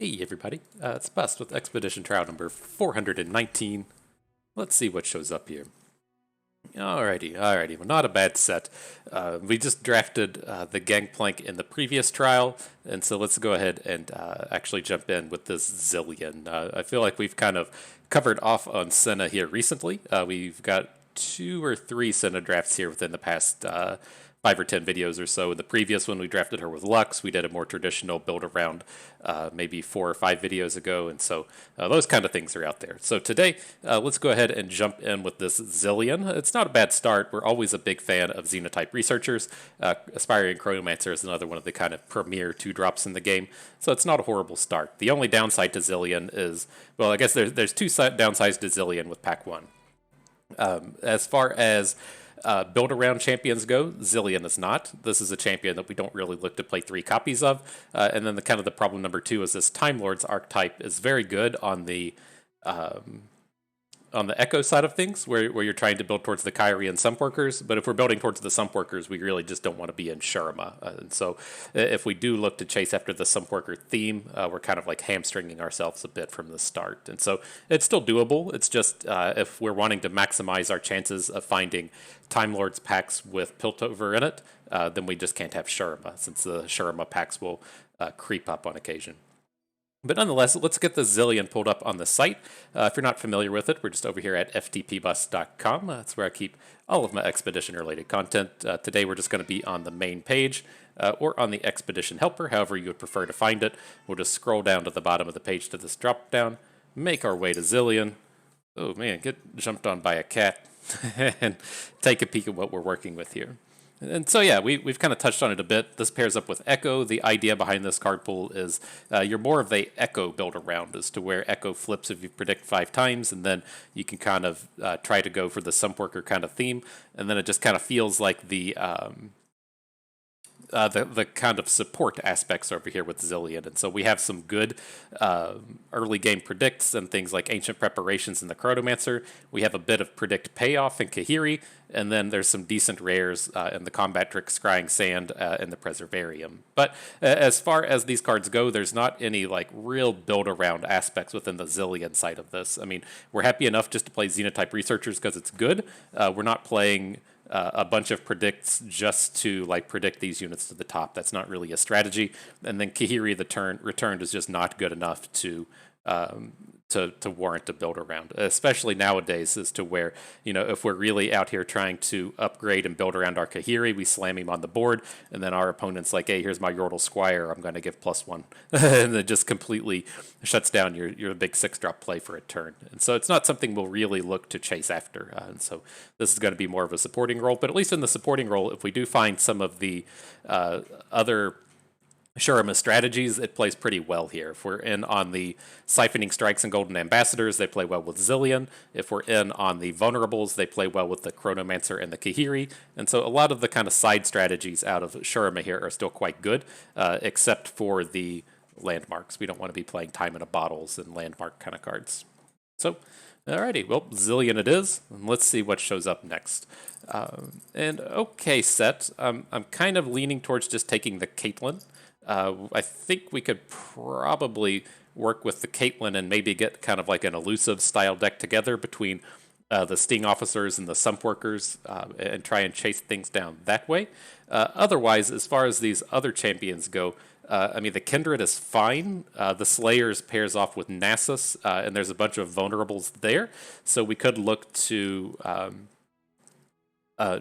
Hey everybody, it's Bust with Expedition Trial number 419. Let's see what shows up here. Alrighty, well not a bad set. We just drafted the Gangplank in the previous trial, and so let's go ahead and actually jump in with this Zilean. I feel like we've kind of covered off on Senna here recently. We've got 2 or 3 Senna drafts here within the past 5 or 10 videos or so. In the previous one, we drafted her with Lux. We did a more traditional build around maybe 4 or 5 videos ago, and so those kind of things are out there. So today, let's go ahead and jump in with this Zilean. It's not a bad start. We're always a big fan of Xenotype researchers. Aspiring Chronomancer is another one of the kind of premier 2-drops in the game, so it's not a horrible start. The only downside to Zilean is, well, I guess there's 2 downsides to Zilean with Pack 1. As far as build around champions go, Zilean is not. This is a champion that we don't really look to play 3 copies of. And then the problem number 2 is this Time Lord's archetype is very good on the Echo side of things, where you're trying to build towards the Kyrie and Sump Workers, but if we're building towards the Sump Workers, we really just don't want to be in Shurima. And so if we do look to chase after the Sump Worker theme, we're kind of like hamstringing ourselves a bit from the start. And so it's still doable. It's just if we're wanting to maximize our chances of finding Time Lords packs with Piltover in it, then we just can't have Shurima, since the Shurima packs will creep up on occasion. But nonetheless, let's get the Zilean pulled up on the site. If you're not familiar with it, we're just over here at ftpbus.com. That's where I keep all of my expedition-related content. Today we're just going to be on the main page or on the Expedition Helper, however you would prefer to find it. We'll just scroll down to the bottom of the page to this drop-down, make our way to Zilean. Oh man, get jumped on by a cat, and take a peek at what we're working with here. And so, yeah, we've kind of touched on it a bit. This pairs up with Echo. The idea behind this card pool is you're more of a Echo build around, as to where Echo flips if you predict 5 times, and then you can kind of try to go for the Sump Worker kind of theme, and then it just kind of feels like the kind of support aspects over here with Zilean. And so we have some good early game predicts and things like Ancient Preparations in the Chronomancer. We have a bit of predict payoff in Kahiri, and then there's some decent rares in the Combat Trick Scrying Sand and the Preservarium. But as far as these cards go, there's not any like real build around aspects within the Zilean side of this. I mean, we're happy enough just to play Xenotype Researchers because it's good. We're not playing a bunch of predicts just to like predict these units to the top. That's not really a strategy. And then Kahiri the returned is just not good enough to warrant a build around, especially nowadays, as to where, you know, if we're really out here trying to upgrade and build around our Kahiri, we slam him on the board, and then our opponent's like, hey, here's my Yordle Squire, I'm going to give +1. And it just completely shuts down your big 6-drop play for a turn. And so it's not something we'll really look to chase after. And so this is going to be more of a supporting role, but at least in the supporting role, if we do find some of the other Shurima strategies, it plays pretty well here. If we're in on the Siphoning Strikes and Golden Ambassadors, they play well with Zilean. If we're in on the Vulnerables, they play well with the Chronomancer and the Kahiri. And so a lot of the kind of side strategies out of Shurima here are still quite good, except for the landmarks. We don't want to be playing Time in a Bottles and landmark kind of cards. So, alrighty, well, Zilean it is. And let's see what shows up next. And okay, set. I'm kind of leaning towards just taking the Caitlyn. I think we could probably work with the Caitlyn and maybe get kind of like an elusive style deck together between the Sting Officers and the Sump Workers and try and chase things down that way. Otherwise, as far as these other champions go, I mean, the Kindred is fine. The Slayers pairs off with Nasus, and there's a bunch of vulnerables there. So we could look to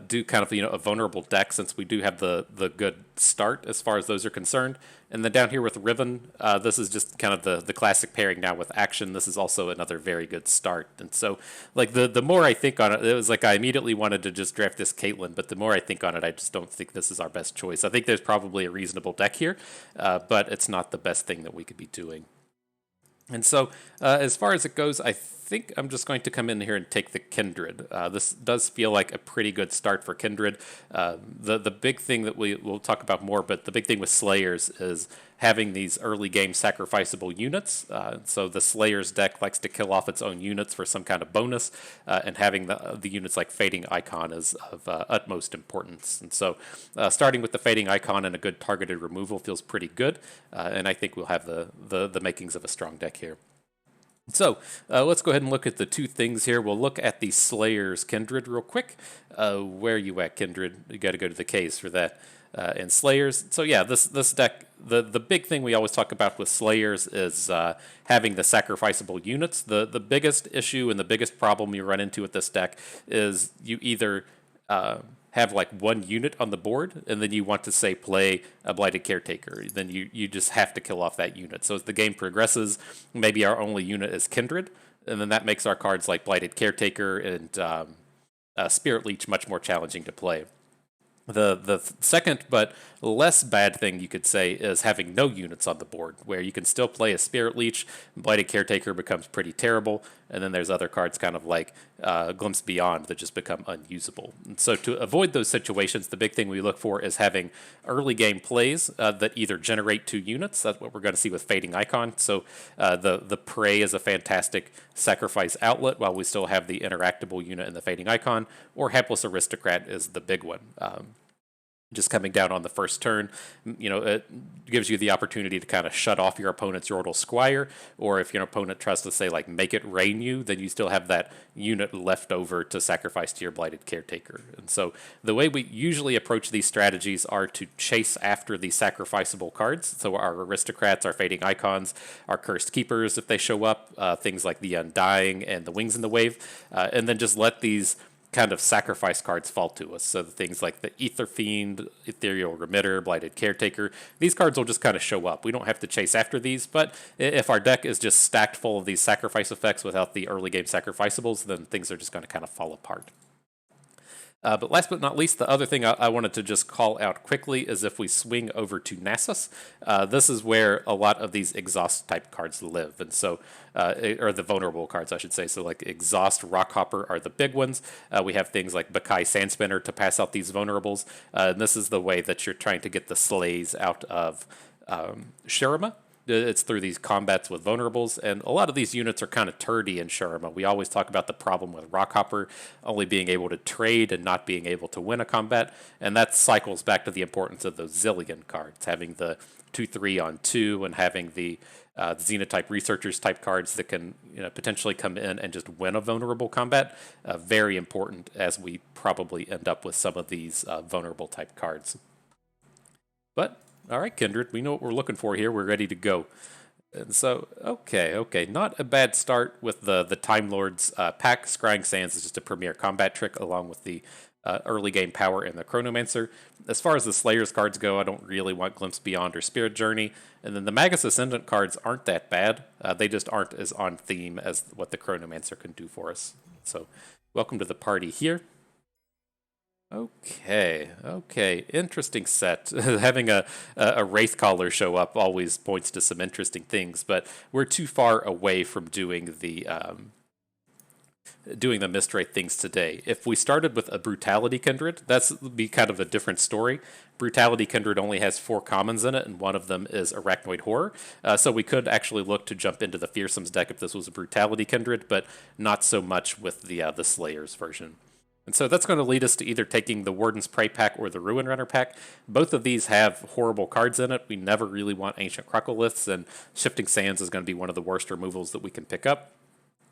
do kind of, you know, a vulnerable deck, since we do have the good start as far as those are concerned. And then down here with Riven, this is just kind of the classic pairing now with Action. This is also another very good start. And so, like, the more I think on it, it was like I immediately wanted to just draft this Caitlyn, but the more I think on it, I just don't think this is our best choice. I think there's probably a reasonable deck here, but it's not the best thing that we could be doing. And so, as far as it goes, I think I'm just going to come in here and take the Kindred. This does feel like a pretty good start for Kindred. The big thing that we'll talk about more, but the big thing with Slayers is having these early game sacrificable units. So the Slayers deck likes to kill off its own units for some kind of bonus, and having the units like Fading Icon is of utmost importance. And so starting with the Fading Icon and a good targeted removal feels pretty good, and I think we'll have the makings of a strong deck here. So let's go ahead and look at the two things here. We'll look at the Slayer's Kindred real quick. Where are you at, Kindred? You got to go to the case for that. And Slayers. So yeah, this deck, the big thing we always talk about with Slayers is having the sacrificable units. The biggest issue and the biggest problem you run into with this deck is you either have like one unit on the board, and then you want to say play a Blighted Caretaker, then you just have to kill off that unit. So as the game progresses, maybe our only unit is Kindred, and then that makes our cards like Blighted Caretaker and Spirit Leech much more challenging to play. The second but less bad thing you could say is having no units on the board, where you can still play a Spirit Leech, Blighted Caretaker becomes pretty terrible, and then there's other cards kind of like Glimpse Beyond that just become unusable. And so to avoid those situations, the big thing we look for is having early game plays that either generate 2 units. That's what we're going to see with Fading Icon. So the Prey is a fantastic sacrifice outlet while we still have the interactable unit in the Fading Icon, or Hapless Aristocrat is the big one. Just coming down on the first turn, it gives you the opportunity to kind of shut off your opponent's Yordle Squire, or if your opponent tries to say like make it rain you, then you still have that unit left over to sacrifice to your Blighted Caretaker. And so the way we usually approach these strategies are to chase after the sacrificable cards. So our Aristocrats, our Fading Icons, our Cursed Keepers, if they show up, things like the Undying and the Wings in the Wave, and then just let these kind of sacrifice cards fall to us. So the things like the Ether Fiend, Ethereal Remitter, Blighted Caretaker, these cards will just kind of show up. We don't have to chase after these, but if our deck is just stacked full of these sacrifice effects without the early game sacrificables, then things are just going to kind of fall apart. But last but not least, the other thing I wanted to just call out quickly is if we swing over to Nasus, this is where a lot of these exhaust type cards live. And so, or the vulnerable cards, I should say. So like Exhaust, Rockhopper are the big ones. We have things like Bakai Sandspinner to pass out these vulnerables. And this is the way that you're trying to get the slays out of Shurima. It's through these combats with vulnerables, and a lot of these units are kind of turdy in Shurima. We always talk about the problem with Rockhopper only being able to trade and not being able to win a combat, and that cycles back to the importance of those Zilean cards, having the 2/3 on 2 and having the Xenotype Researchers type cards that can potentially come in and just win a vulnerable combat. Very important, as we probably end up with some of these vulnerable type cards. But all right, Kindred, we know what we're looking for here. We're ready to go. And so, okay. Not a bad start with the Time Lords pack. Scrying Sands is just a premier combat trick along with the early game power and the Chronomancer. As far as the Slayer's cards go, I don't really want Glimpse Beyond or Spirit Journey. And then the Magus Ascendant cards aren't that bad. They just aren't as on theme as what the Chronomancer can do for us. So, welcome to the party here. Okay, interesting set. Having a Wraithcaller show up always points to some interesting things, but we're too far away from doing the Mistwraith things today. If we started with a Brutality Kindred, that's be kind of a different story. Brutality Kindred only has 4 commons in it, and one of them is Arachnoid Horror. So we could actually look to jump into the Fearsomes deck if this was a Brutality Kindred, but not so much with the Slayers version. And so that's going to lead us to either taking the Warden's Prey pack or the Ruin Runner pack. Both of these have horrible cards in it. We never really want Ancient Crocoliths, and Shifting Sands is going to be one of the worst removals that we can pick up.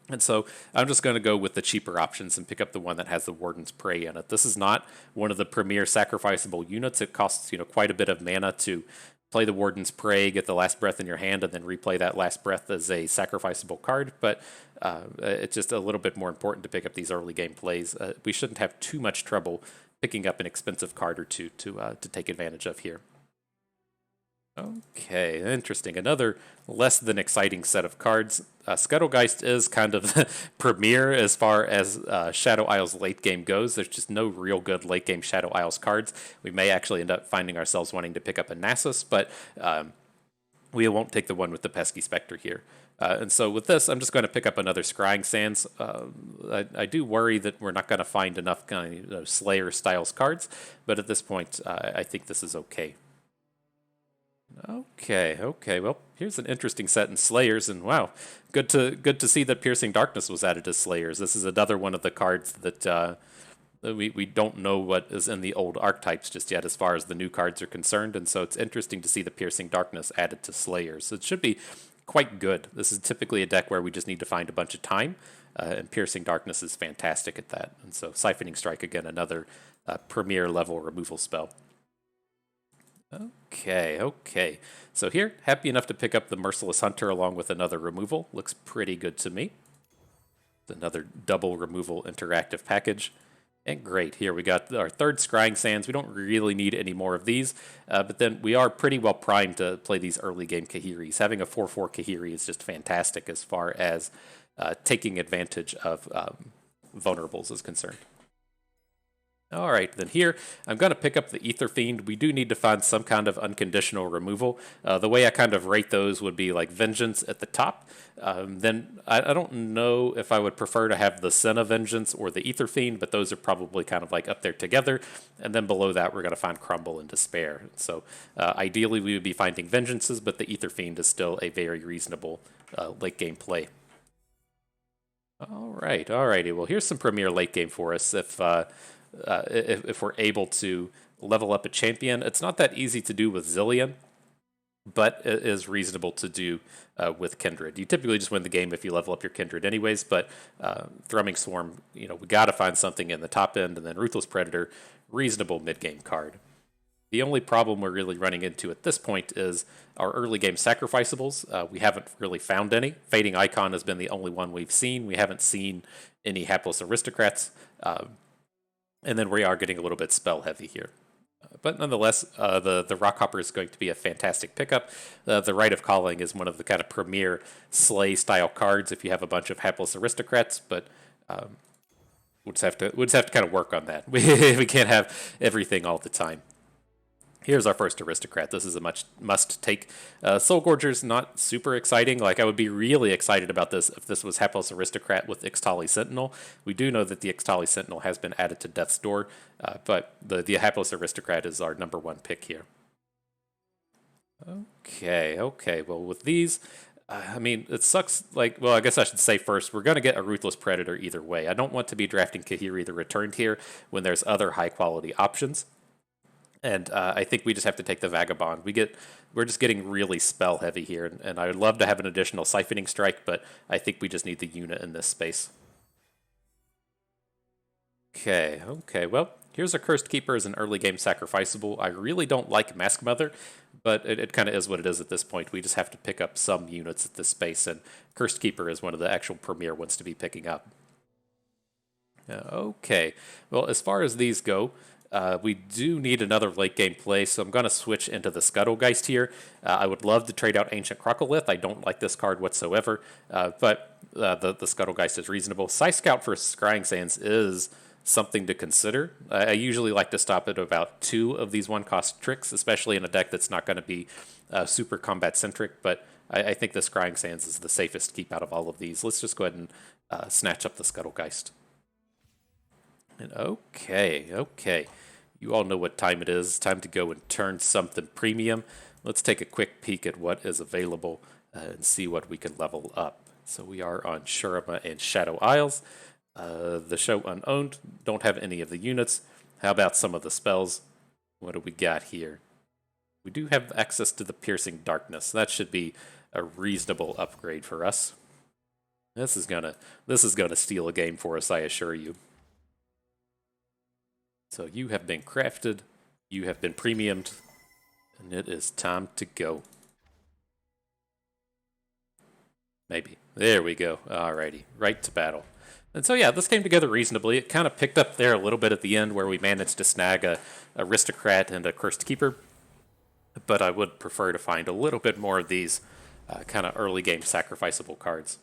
And so I'm just going to go with the cheaper options and pick up the one that has the Warden's Prey in it. This is not one of the premier sacrificable units. It costs quite a bit of mana to play the Warden's Prey, get the Last Breath in your hand, and then replay that Last Breath as a sacrificable card. But it's just a little bit more important to pick up these early game plays. We shouldn't have too much trouble picking up an expensive card or two to take advantage of here. Okay, interesting. Another less than exciting set of cards. Scuttlegeist is kind of the premier as far as Shadow Isles late game goes. There's just no real good late game Shadow Isles cards. We may actually end up finding ourselves wanting to pick up a Nasus, but we won't take the one with the Pesky Spectre here. And so with this, I'm just going to pick up another Scrying Sands. I do worry that we're not going to find enough kind of Slayer styles cards, but at this point, I think this is okay. Okay. Well, here's an interesting set in Slayers, and wow, good to see that Piercing Darkness was added to Slayers. This is another one of the cards that we don't know what is in the old archetypes just yet as far as the new cards are concerned, and so it's interesting to see the Piercing Darkness added to Slayers. So it should be quite good. This is typically a deck where we just need to find a bunch of time, and Piercing Darkness is fantastic at that. And so Siphoning Strike, again, another premier level removal spell. Okay. So here, happy enough to pick up the Merciless Hunter along with another removal. Looks pretty good to me. Another double removal interactive package. And great, here we got our third Scrying Sands. We don't really need any more of these, but then we are pretty well primed to play these early game Kahiris. Having a 4/4 Kahiri is just fantastic as far as taking advantage of vulnerables is concerned. All right, then here, I'm going to pick up the Ether Fiend. We do need to find some kind of unconditional removal. The way I kind of rate those would be like Vengeance at the top. Then I don't know if I would prefer to have the Senna Vengeance or the Ether Fiend, but those are probably kind of like up there together. And then below that, we're going to find Crumble and Despair. So ideally, we would be finding Vengeances, but the Ether Fiend is still a very reasonable late game play. Alrighty. Well, here's some premier late game for us. If we're able to level up a champion. It's not that easy to do with Zilean, but it is reasonable to do with Kindred. You typically just win the game if you level up your Kindred anyways, but Thrumming Swarm, we got to find something in the top end, and then Ruthless Predator, reasonable mid-game card. The only problem we're really running into at this point is our early game sacrificables. We haven't really found any. Fading Icon has been the only one we've seen. We haven't seen any Hapless Aristocrats. And then we are getting a little bit spell heavy here. But nonetheless, the Rockhopper is going to be a fantastic pickup. The Rite of Calling is one of the kind of premier Slay style cards if you have a bunch of Hapless Aristocrats, but we'll just have to kind of work on that. We can't have everything all the time. Here's our first Aristocrat. This is a must-take. Soul Gorger's not super exciting. Like, I would be really excited about this if this was Hapless Aristocrat with Ixtali Sentinel. We do know that the Ixtali Sentinel has been added to Death's Door, but the Hapless Aristocrat is our number one pick here. Okay. Well, with these, it sucks. I guess I should say first, we're going to get a Ruthless Predator either way. I don't want to be drafting Kahiri the Returned here when there's other high-quality options. And I think we just have to take the Vagabond. We're just getting really spell heavy here, and I would love to have an additional Siphoning Strike, but I think we just need the unit in this space. Okay. Well, here's a Cursed Keeper as an early game sacrificable. I really don't like Mask Mother, but it kind of is what it is at this point. We just have to pick up some units at this space, and Cursed Keeper is one of the actual premier ones to be picking up. Okay. Well, as far as these go, we do need another late game play, so I'm going to switch into the Scuttlegeist here. I would love to trade out Ancient Crocolith. I don't like this card whatsoever, but the Scuttlegeist is reasonable. Scout for Scrying Sands is something to consider. I usually like to stop at about 2 of these one-cost tricks, especially in a deck that's not going to be super combat-centric, but I think the Scrying Sands is the safest keep out of all of these. Let's just go ahead and snatch up the Scuttlegeist. And okay. You all know what time it is. Time to go and turn something premium. Let's take a quick peek at what is available and see what we can level up. So we are on Shurima and Shadow Isles. The show unowned. Don't have any of the units. How about some of the spells? What do we got here? We do have access to the Piercing Darkness. That should be a reasonable upgrade for us. This is gonna steal a game for us, I assure you. So you have been crafted, you have been premiumed, and it is time to go. Maybe. There we go. Alrighty. Right to battle. And so yeah, this came together reasonably. It kind of picked up there a little bit at the end where we managed to snag a Aristocrat and a Cursed Keeper. But I would prefer to find a little bit more of these kind of early game sacrificable cards.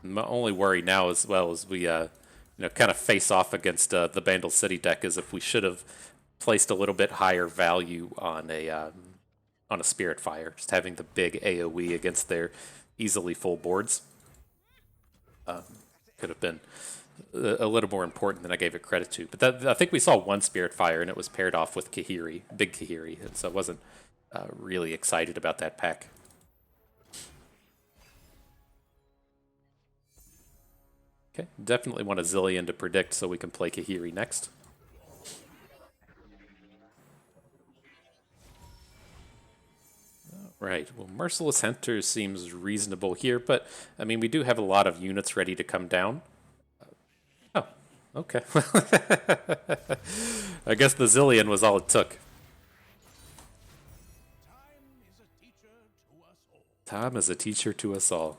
My only worry now as well as we kind of face off against the Bandle City deck is if we should have placed a little bit higher value on on a Spirit Fire, just having the big AoE against their easily full boards. Could have been a little more important than I gave it credit to. But I think we saw one Spirit Fire, and it was paired off with Kahiri, big Kahiri, and so I wasn't really excited about that pack. Okay, definitely want a Zilean to predict so we can play Kahiri next. Right, well, Merciless Hunter seems reasonable here, but, I mean, we do have a lot of units ready to come down. Oh, okay. I guess the Zilean was all it took. Time is a teacher to us all.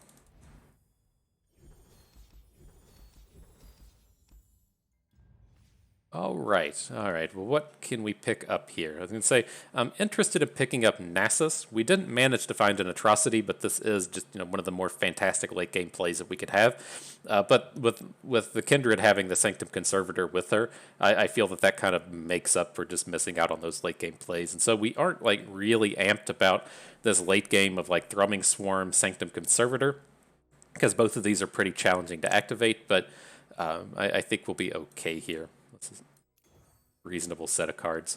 All right. Well, what can we pick up here? I was going to say, I'm interested in picking up Nasus. We didn't manage to find an Atrocity, but this is just one of the more fantastic late game plays that we could have. But with the Kindred having the Sanctum Conservator with her, I feel that kind of makes up for just missing out on those late game plays. And so we aren't like really amped about this late game of like Thrumming Swarm, Sanctum Conservator, because both of these are pretty challenging to activate. But I think we'll be okay here. Reasonable set of cards.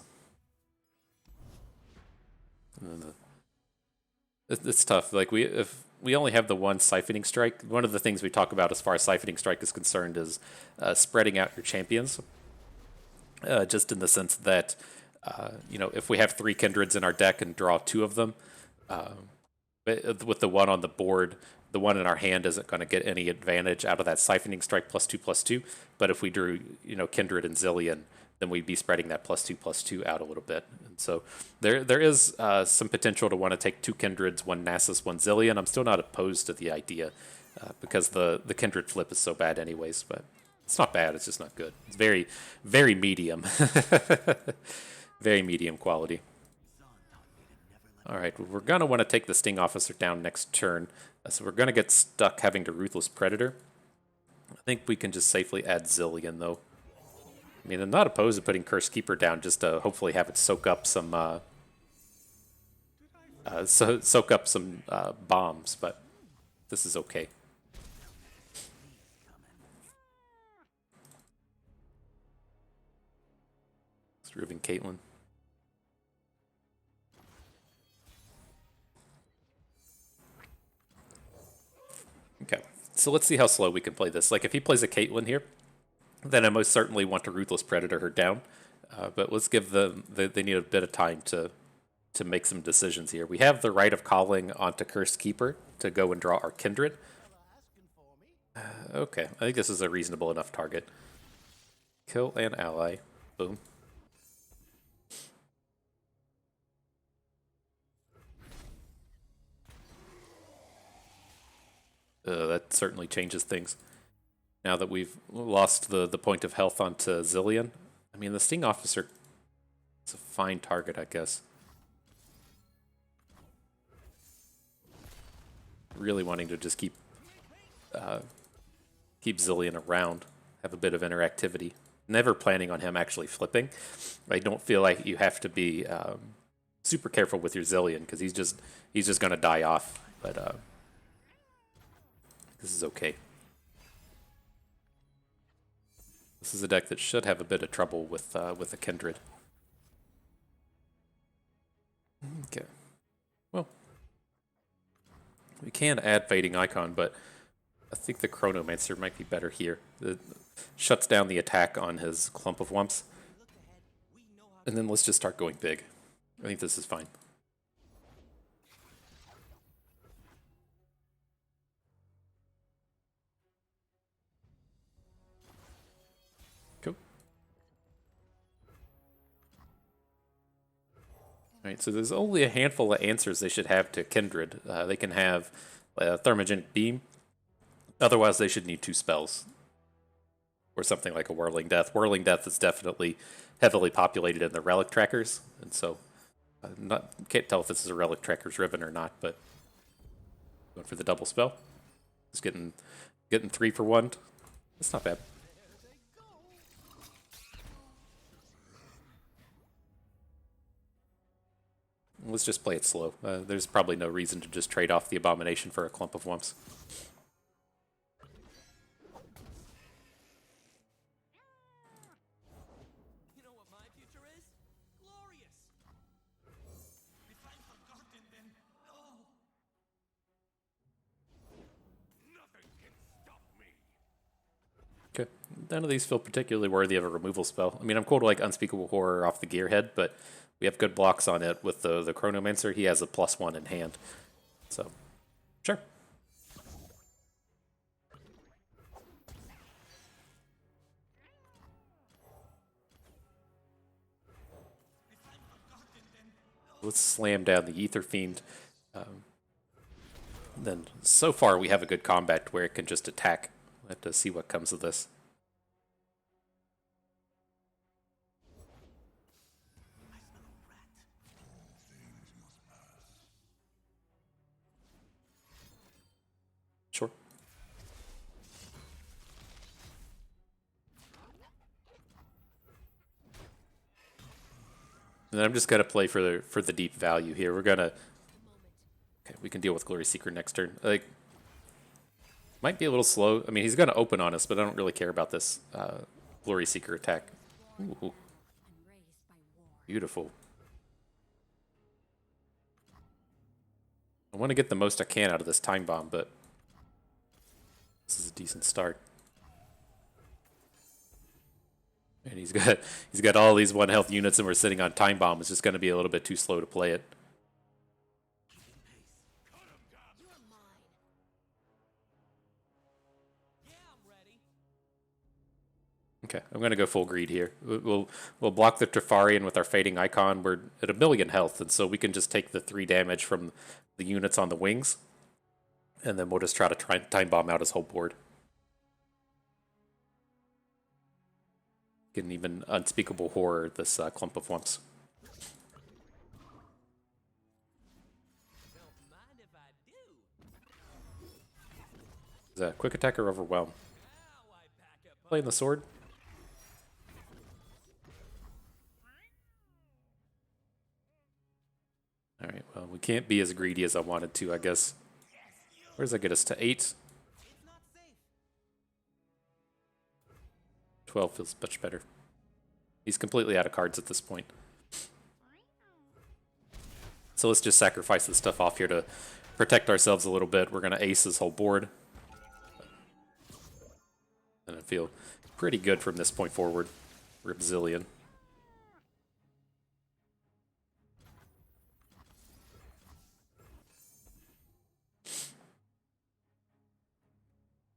It's tough. Like if we only have the one Siphoning Strike, one of the things we talk about as far as Siphoning Strike is concerned is spreading out your champions. Just in the sense that if we have 3 Kindreds in our deck and draw 2 of them, with the one on the board, the one in our hand isn't going to get any advantage out of that Siphoning Strike +2/+2. But if we drew, Kindred and Zilean, then we'd be spreading that +2/+2 out a little bit. And so there is some potential to want to take 2 Kindreds, 1 Nasus, 1 Zilean. I'm still not opposed to the idea because the Kindred flip is so bad anyways. But it's not bad. It's just not good. It's very, very medium. Very medium quality. All right, we're going to want to take the Sting Officer down next turn. So we're going to get stuck having to Ruthless Predator. I think we can just safely add Zilean, though. I mean, I'm not opposed to putting Curse Keeper down just to hopefully have it soak up some bombs, but this is okay. It's Ruben Caitlyn. Okay, so let's see how slow we can play this. Like, if he plays a Caitlyn here, then I most certainly want to Ruthless Predator her down. But let's give them, they need a bit of time to make some decisions here. We have the right of calling onto Cursed Keeper to go and draw our Kindred. Okay, I think this is a reasonable enough target. Kill an ally. Boom. That certainly changes things. Now that we've lost the point of health onto Zilean. I mean, the Sting Officer is a fine target, I guess. Really wanting to just keep Zilean around, have a bit of interactivity. Never planning on him actually flipping. I don't feel like you have to be super careful with your Zilean because he's just going to die off. But this is okay. This is a deck that should have a bit of trouble with a Kindred. Okay. Well, we can add Fading Icon, but I think the Chronomancer might be better here. It shuts down the attack on his Clump of Wumps. And then let's just start going big. I think this is fine. Right, so there's only a handful of answers they should have to Kindred. They can have Thermogenic Beam. Otherwise, they should need 2 spells. Or something like a Whirling Death. Whirling Death is definitely heavily populated in the Relic Trackers. And so, can't tell if this is a Relic Trackers Ribbon or not, but going for the double spell. Just getting 3 for 1. That's not bad. let's just play it slow. There's probably no reason to just trade off the Abomination for a clump of Wumps. You know what my future is? Glorious! If I've forgotten, then no! Nothing can stop me! Okay, none of these feel particularly worthy of a removal spell. I mean, I'm cool to like Unspeakable Horror off the Gearhead, but we have good blocks on it with the Chronomancer. He has a +1 in hand, so sure. Let's slam down the Ether Fiend. Then so far we have a good combat where it can just attack. We'll have to see what comes of this. Sure. And I'm just gonna play for the deep value here. We're gonna we can deal with Glory Seeker next turn. Like, might be a little slow. I mean, he's gonna open on us, but I don't really care about this Glory Seeker attack. Ooh. Beautiful. I want to get the most I can out of this Time Bomb, but this is a decent start. And he's got all these 1 health units, and we're sitting on Time Bomb. It's just going to be a little bit too slow to play it. Okay, I'm going to go full greed here. We'll block the Trifarian with our Fading Icon. We're at 1,000,000 health, and so we can just take the 3 damage from the units on the wings, and then we'll just try to Time Bomb out his whole board. Can even Unspeakable Horror this clump of Wumps. Is that Quick Attack or Overwhelm? Playing the sword. Alright, well, we can't be as greedy as I wanted to, I guess. Where does that get us? To 8? 12 feels much better. He's completely out of cards at this point. So let's just sacrifice this stuff off here to protect ourselves a little bit. We're going to ace this whole board. And I feel pretty good from this point forward. Rip Zilean.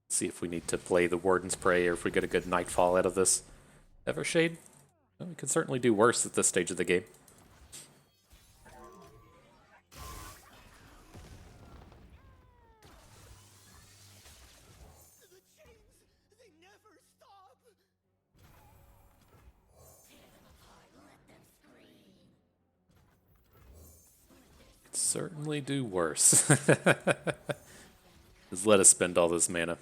See if we need to play the Warden's Prey or if we get a good Nightfall out of this. Evershade? Well, we can certainly do worse at this stage of the game. Certainly do worse. Just let us spend all this mana.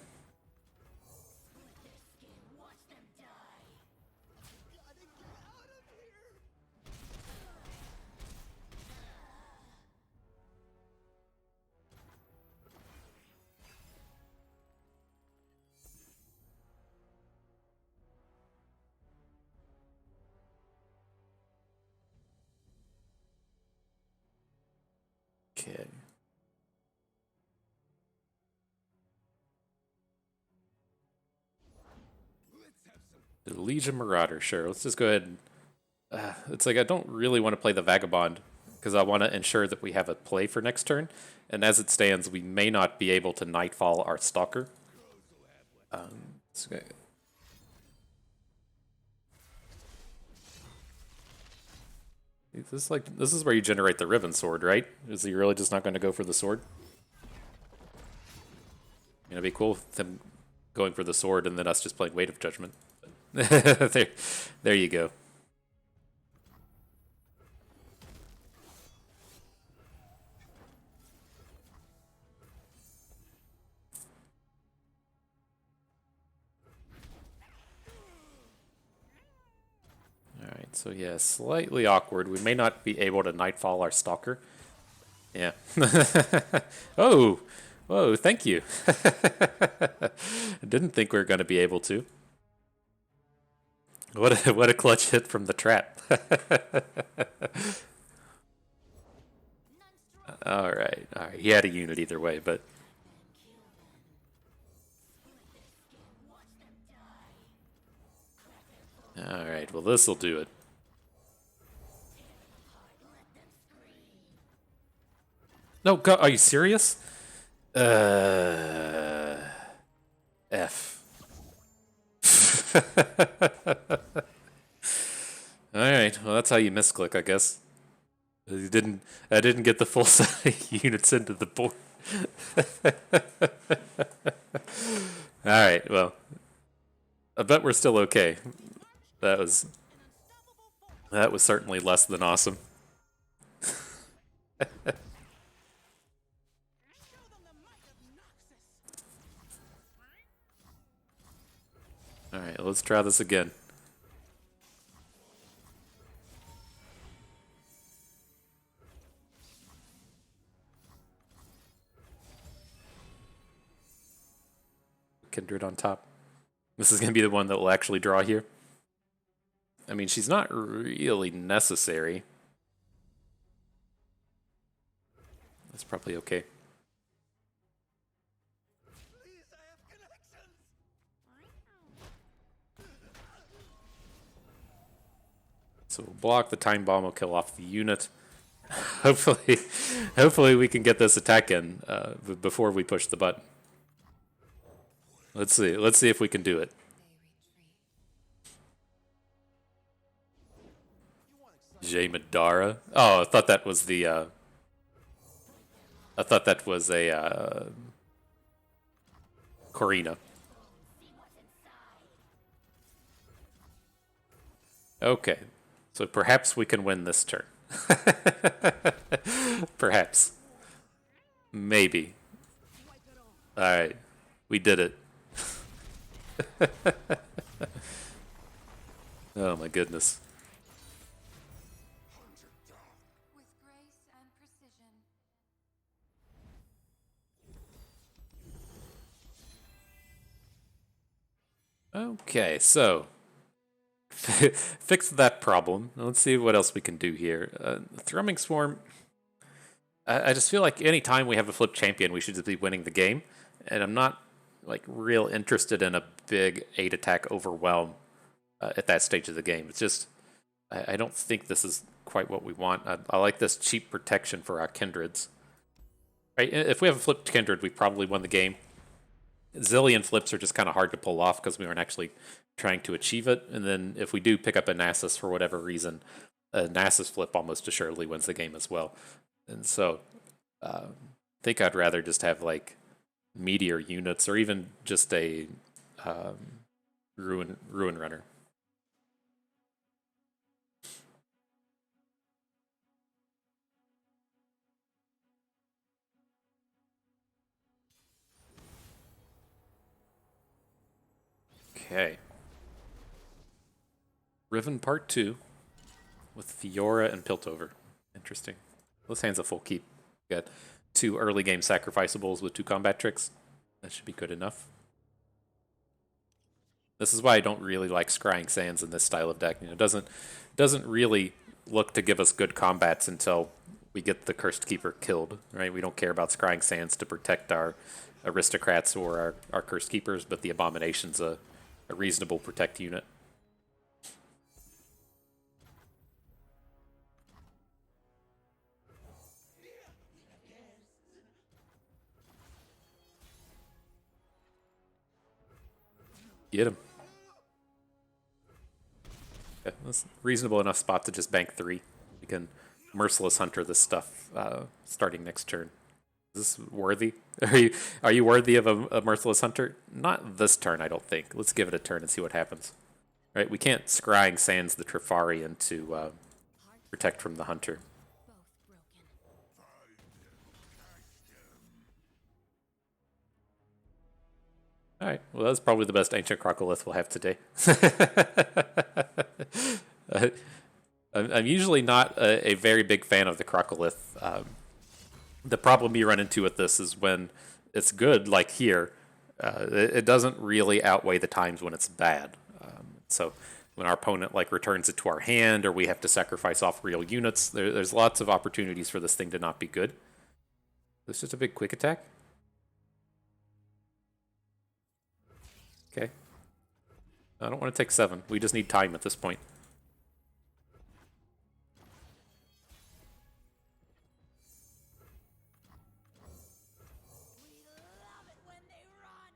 Okay. The Legion Marauder, sure. Let's just go ahead and... it's like I don't really want to play the Vagabond because I want to ensure that we have a play for next turn. And as it stands, we may not be able to Nightfall our Stalker. This is where you generate the Riven Sword, right? Is he really just not going to go for the sword? It'd be cool with them going for the sword and then us just playing Weight of Judgment. There you go. Alright, So yeah, slightly awkward. We may not be able to Nightfall our Stalker. Yeah. Oh, whoa, thank you. I didn't think we were going to be able to. What a clutch hit from the trap. All right, all right. He had a unit either way, but all right. Well, this will do it. No, go, are you serious? F. All right. Well, that's how you misclick, I guess. You didn't. I didn't get the full set of units into the board. All right. Well, I bet we're still okay. That was certainly less than awesome. All right. Let's try this again. Kindred on top. This is going to be the one that will actually draw here. I mean, she's not really necessary. That's probably okay. Please, I have connections. So we'll block the time bomb. Will kill off the unit. hopefully we can get this attack in before we push the button. Let's see. Let's see if we can do it. Jay Madara. Oh, I thought that was the. I thought that was a Corina. Okay, so perhaps we can win this turn. Perhaps. Maybe. All right, we did it. Oh my goodness. With grace and precision. Okay, so fix that problem. Let's see what else we can do here. Thrumming Swarm. I just feel like any time we have a flip champion, we should just be winning the game, and I'm not like real interested in a big 8 attack overwhelm at that stage of the game. It's just I don't think this is quite what we want. I like this cheap protection for our Kindreds. Right? If we have a flipped Kindred, we probably won the game. Zilean flips are just kind of hard to pull off because we aren't actually trying to achieve it. And then if we do pick up a Nasus for whatever reason, a Nasus flip almost assuredly wins the game as well. And so I think I'd rather just have like meteor units or even just a ruin runner. Okay. Riven Part 2 with Fiora and Piltover. Interesting. This hand's a full keep. Got 2 early game sacrificeables with 2 combat tricks. That should be good enough. This is why I don't really like Scrying Sands in this style of deck. You know, it doesn't really look to give us good combats until we get the Cursed Keeper killed, right? We don't care about Scrying Sands to protect our aristocrats or our Cursed Keepers, but the Abomination's a reasonable protect unit. Get him. Okay, that's a reasonable enough spot to just bank 3. We can Merciless Hunter this stuff starting next turn. Is this worthy? Are you worthy of a Merciless Hunter? Not this turn, I don't think. Let's give it a turn and see what happens. Right? We can't Scrying Sands the Trifarian to protect from the Hunter. Alright, well that's probably the best Ancient Crocolith we'll have today. I'm usually not a very big fan of the Crocolith. The problem you run into with this is when it's good, like here, it doesn't really outweigh the times when it's bad. So when our opponent like returns it to our hand, or we have to sacrifice off real units, there's lots of opportunities for this thing to not be good. This is just a big quick attack. Okay. I don't want to take 7. We just need time at this point. We love it when they run.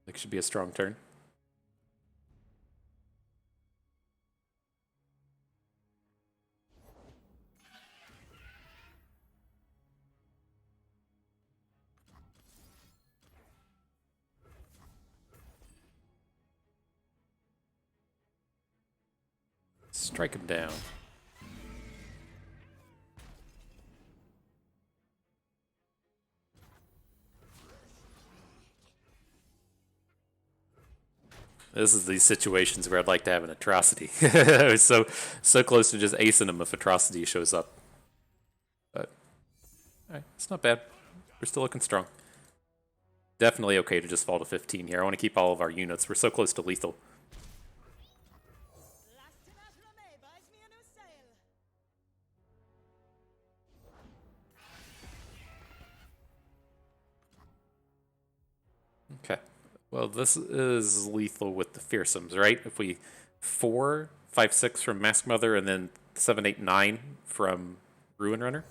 It should be a strong turn. Strike him down. This is these situations where I'd like to have an atrocity. I was so close to just acing him if atrocity shows up. But alright, it's not bad. We're still looking strong. Definitely okay to just fall to 15 here. I want to keep all of our units. We're so close to lethal. buys me a new sail. Okay. Well, this is lethal with the fearsomes, right? If we 4, 5, 6 from Mask Mother, and then 7, 8, 9 from Ruin Runner.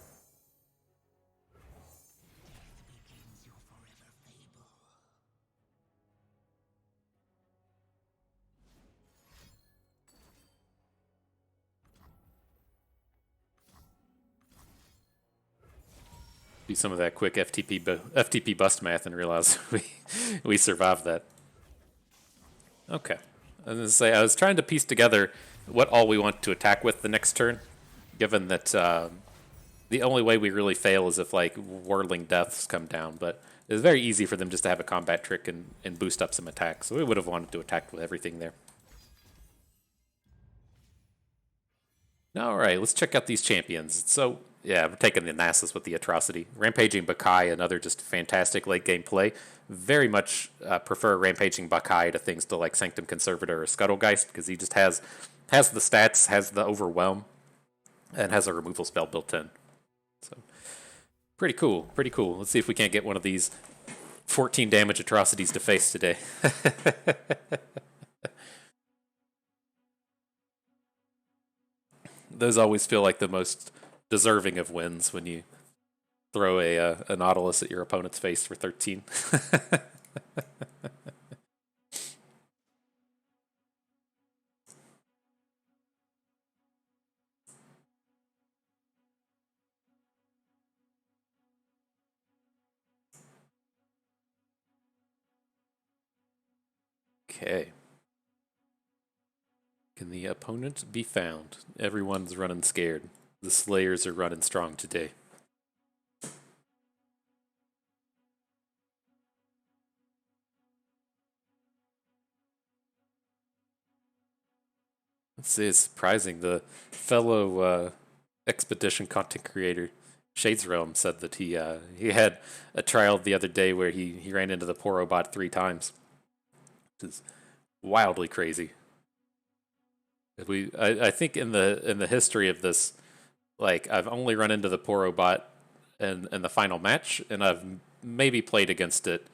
Do some of that quick FTP bust math and realize we survived that. Okay. I was gonna say I was trying to piece together what all we want to attack with the next turn, given that the only way we really fail is if like whirling deaths come down. But it's very easy for them just to have a combat trick and boost up some attacks. So we would have wanted to attack with everything there. All right, let's check out these champions. So, yeah, we're taking the Nasus with the Atrocity. Rampaging Bakai, another just fantastic late game play. Very much prefer Rampaging Bakai to things to like Sanctum Conservator or Scuttlegeist because he just has the stats, has the Overwhelm, and has a removal spell built in. So, pretty cool, pretty cool. Let's see if we can't get one of these 14 damage Atrocities to face today. Those always feel like the most deserving of wins when you throw a Nautilus at your opponent's face for 13. Okay. Can the opponent be found? Everyone's running scared. The Slayers are running strong today. Let's see, it's surprising. The fellow expedition content creator, Shades Realm, said that he had a trial the other day where he ran into the Porobot 3 times. Which is wildly crazy. I think in the history of this, like I've only run into the Porobot in the final match, and I've maybe played against it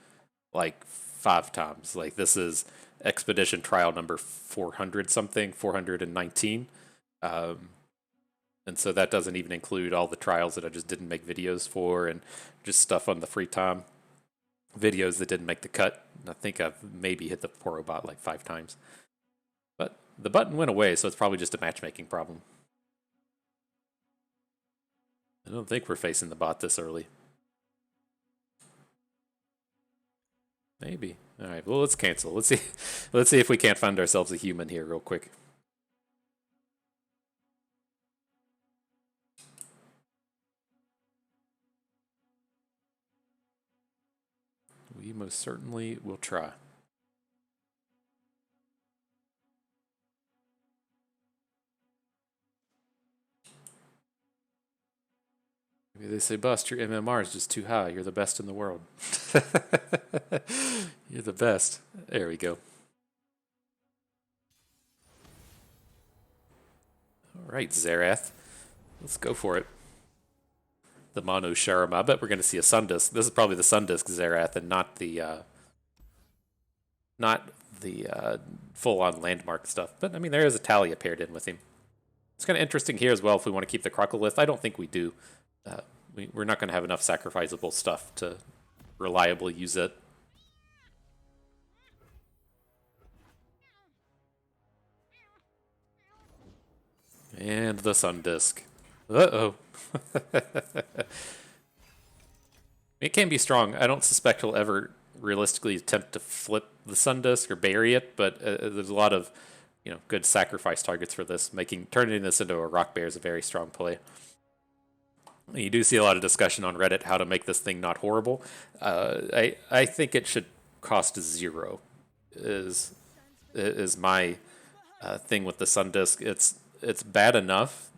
like 5 times. Like this is expedition trial number 400 something, 419. Um, and so that doesn't even include all the trials that I just didn't make videos for and just stuff on the free time videos that didn't make the cut. I think I've maybe hit the Porobot like 5 times. But the button went away, so it's probably just a matchmaking problem. I don't think we're facing the bot this early. Maybe. All right. Well, let's cancel. Let's see. Let's see if we can't find ourselves a human here real quick. We most certainly will try. Maybe they say, Bust, your MMR is just too high. You're the best in the world. You're the best. There we go. All right, Zerath. Let's go for it. The Mono Sharma. I bet we're going to see a Sundisk. This is probably the Sundisk Zerath and not the full-on landmark stuff. But, I mean, there is a Talia paired in with him. It's kind of interesting here as well if we want to keep the Crocolith. I don't think we do. We're not going to have enough sacrificable stuff to reliably use it. And the Sundisk. Uh-oh. It can be strong. I don't suspect he'll ever realistically attempt to flip the Sundisk or bury it, but there's a lot of good sacrifice targets for this. Turning this into a Rock Bear is a very strong play. You do see a lot of discussion on Reddit how to make this thing not horrible. I think it should cost 0. Is my thing with the Sundisk. It's bad enough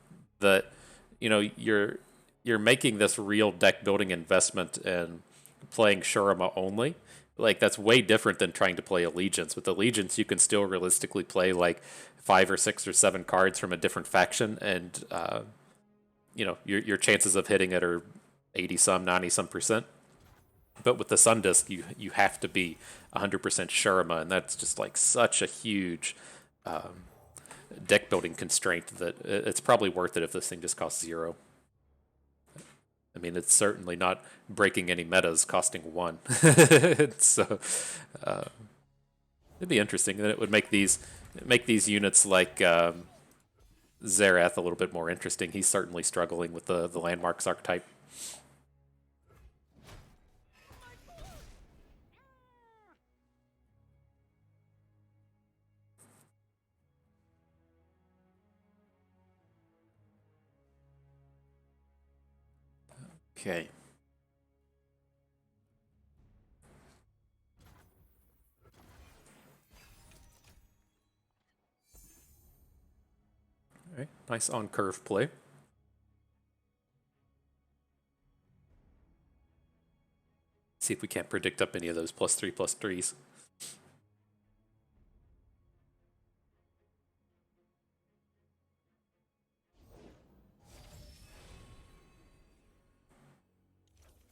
that you're making this real deck building investment and playing Shurima only. Like, that's way different than trying to play Allegiance. With Allegiance, you can still realistically play like 5 or 6 or 7 cards from a different faction, and your chances of hitting it are 80-some, 90-some%. But with the Sundisk, you have to be 100% Shurima, and that's just like such a huge deck building constraint that it's probably worth it if this thing just costs 0. I mean, it's certainly not breaking any metas costing 1. So it'd be interesting. Then it would make these units like Zerath a little bit more interesting. He's certainly struggling with the landmarks archetype. Okay. All right, nice on curve play. See if we can't predict up any of those +3/+3s.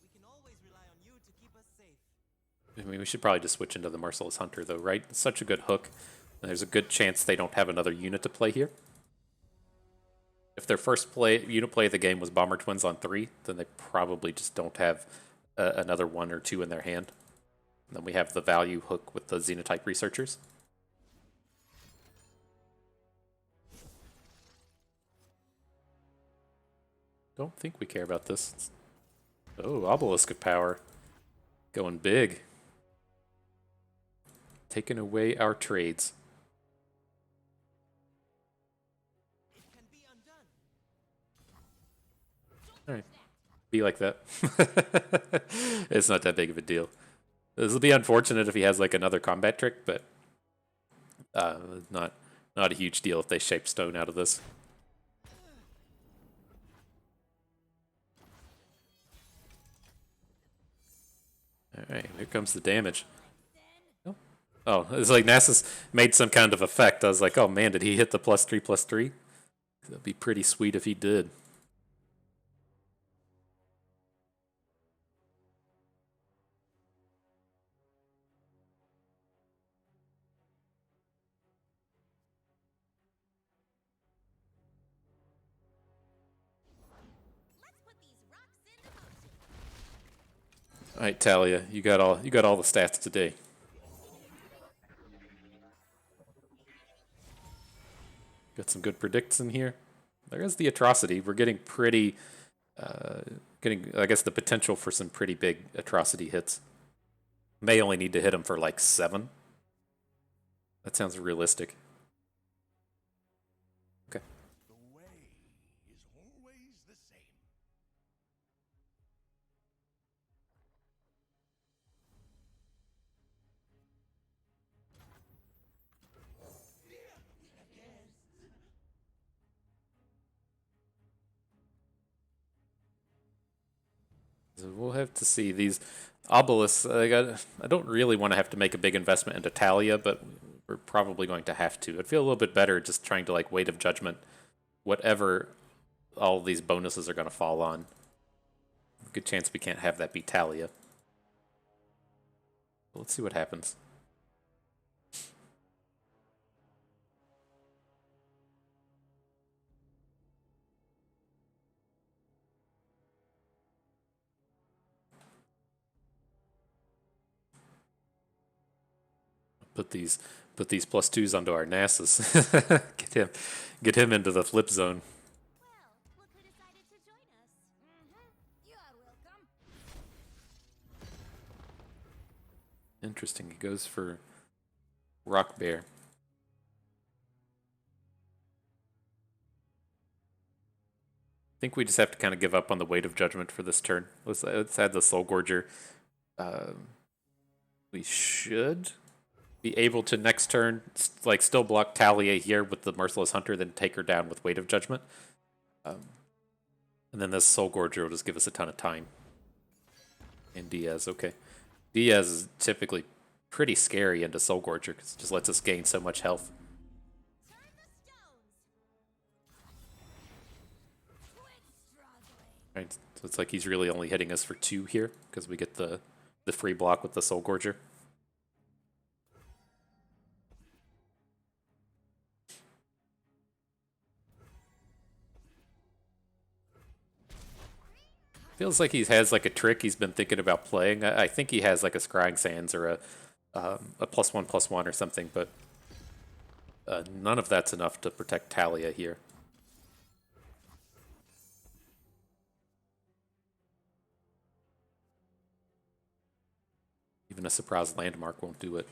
We can always rely on you to keep us safe. I mean, we should probably just switch into the Merciless Hunter, though, right? It's such a good hook. And there's a good chance they don't have another unit to play here. If their first unit play of the game was Bomber Twins on 3, then they probably just don't have another 1 or 2 in their hand. And then we have the value hook with the Xenotype Researchers. Don't think we care about this. Oh, Obelisk of Power. Going big. Taking away our trades. It can be undone. Alright. Be like that. It's not that big of a deal. This will be unfortunate if he has like another combat trick, but not a huge deal if they shape stone out of this. Alright, here comes the damage. Oh, it's like Nasus made some kind of effect. I was like, oh man, did he hit the +3/+3? That'd be pretty sweet if he did. Let's put these rocks into motion. All right, Talia, you got all the stats today. Got some good predicts in here. There is the atrocity. We're getting pretty, I guess, the potential for some pretty big atrocity hits. May only need to hit him for like 7. That sounds realistic. Okay. The way is always the same. So we'll have to see these obelisks. I don't really want to have to make a big investment into Talia, but we're probably going to have to. I'd feel a little bit better just trying to like Weight of Judgment, whatever all these bonuses are going to fall on. Good chance we can't have that be Talia. Let's see what happens. Put these +2s onto our Nasus. get him into the flip zone. Well, look who decided to join us. Mm-hmm. You are welcome. Interesting. He goes for Rock Bear. I think we just have to kind of give up on the Weight of Judgment for this turn. Let's add the Soul Gorger. We should be able to next turn like still block Talia here with the Merciless Hunter, then take her down with Weight of Judgment. And then this Soul Gorger will just give us a ton of time. And Diaz, okay. Diaz is typically pretty scary into Soul Gorger because it just lets us gain so much health. Turn the stones. Quit struggling. Right, so it's like he's really only hitting us for 2 here because we get the free block with the Soul Gorger. Feels like he has like a trick he's been thinking about playing. I think he has like a Scrying Sands or a +1/+1 or something, but none of that's enough to protect Talia here. Even a surprise landmark won't do it.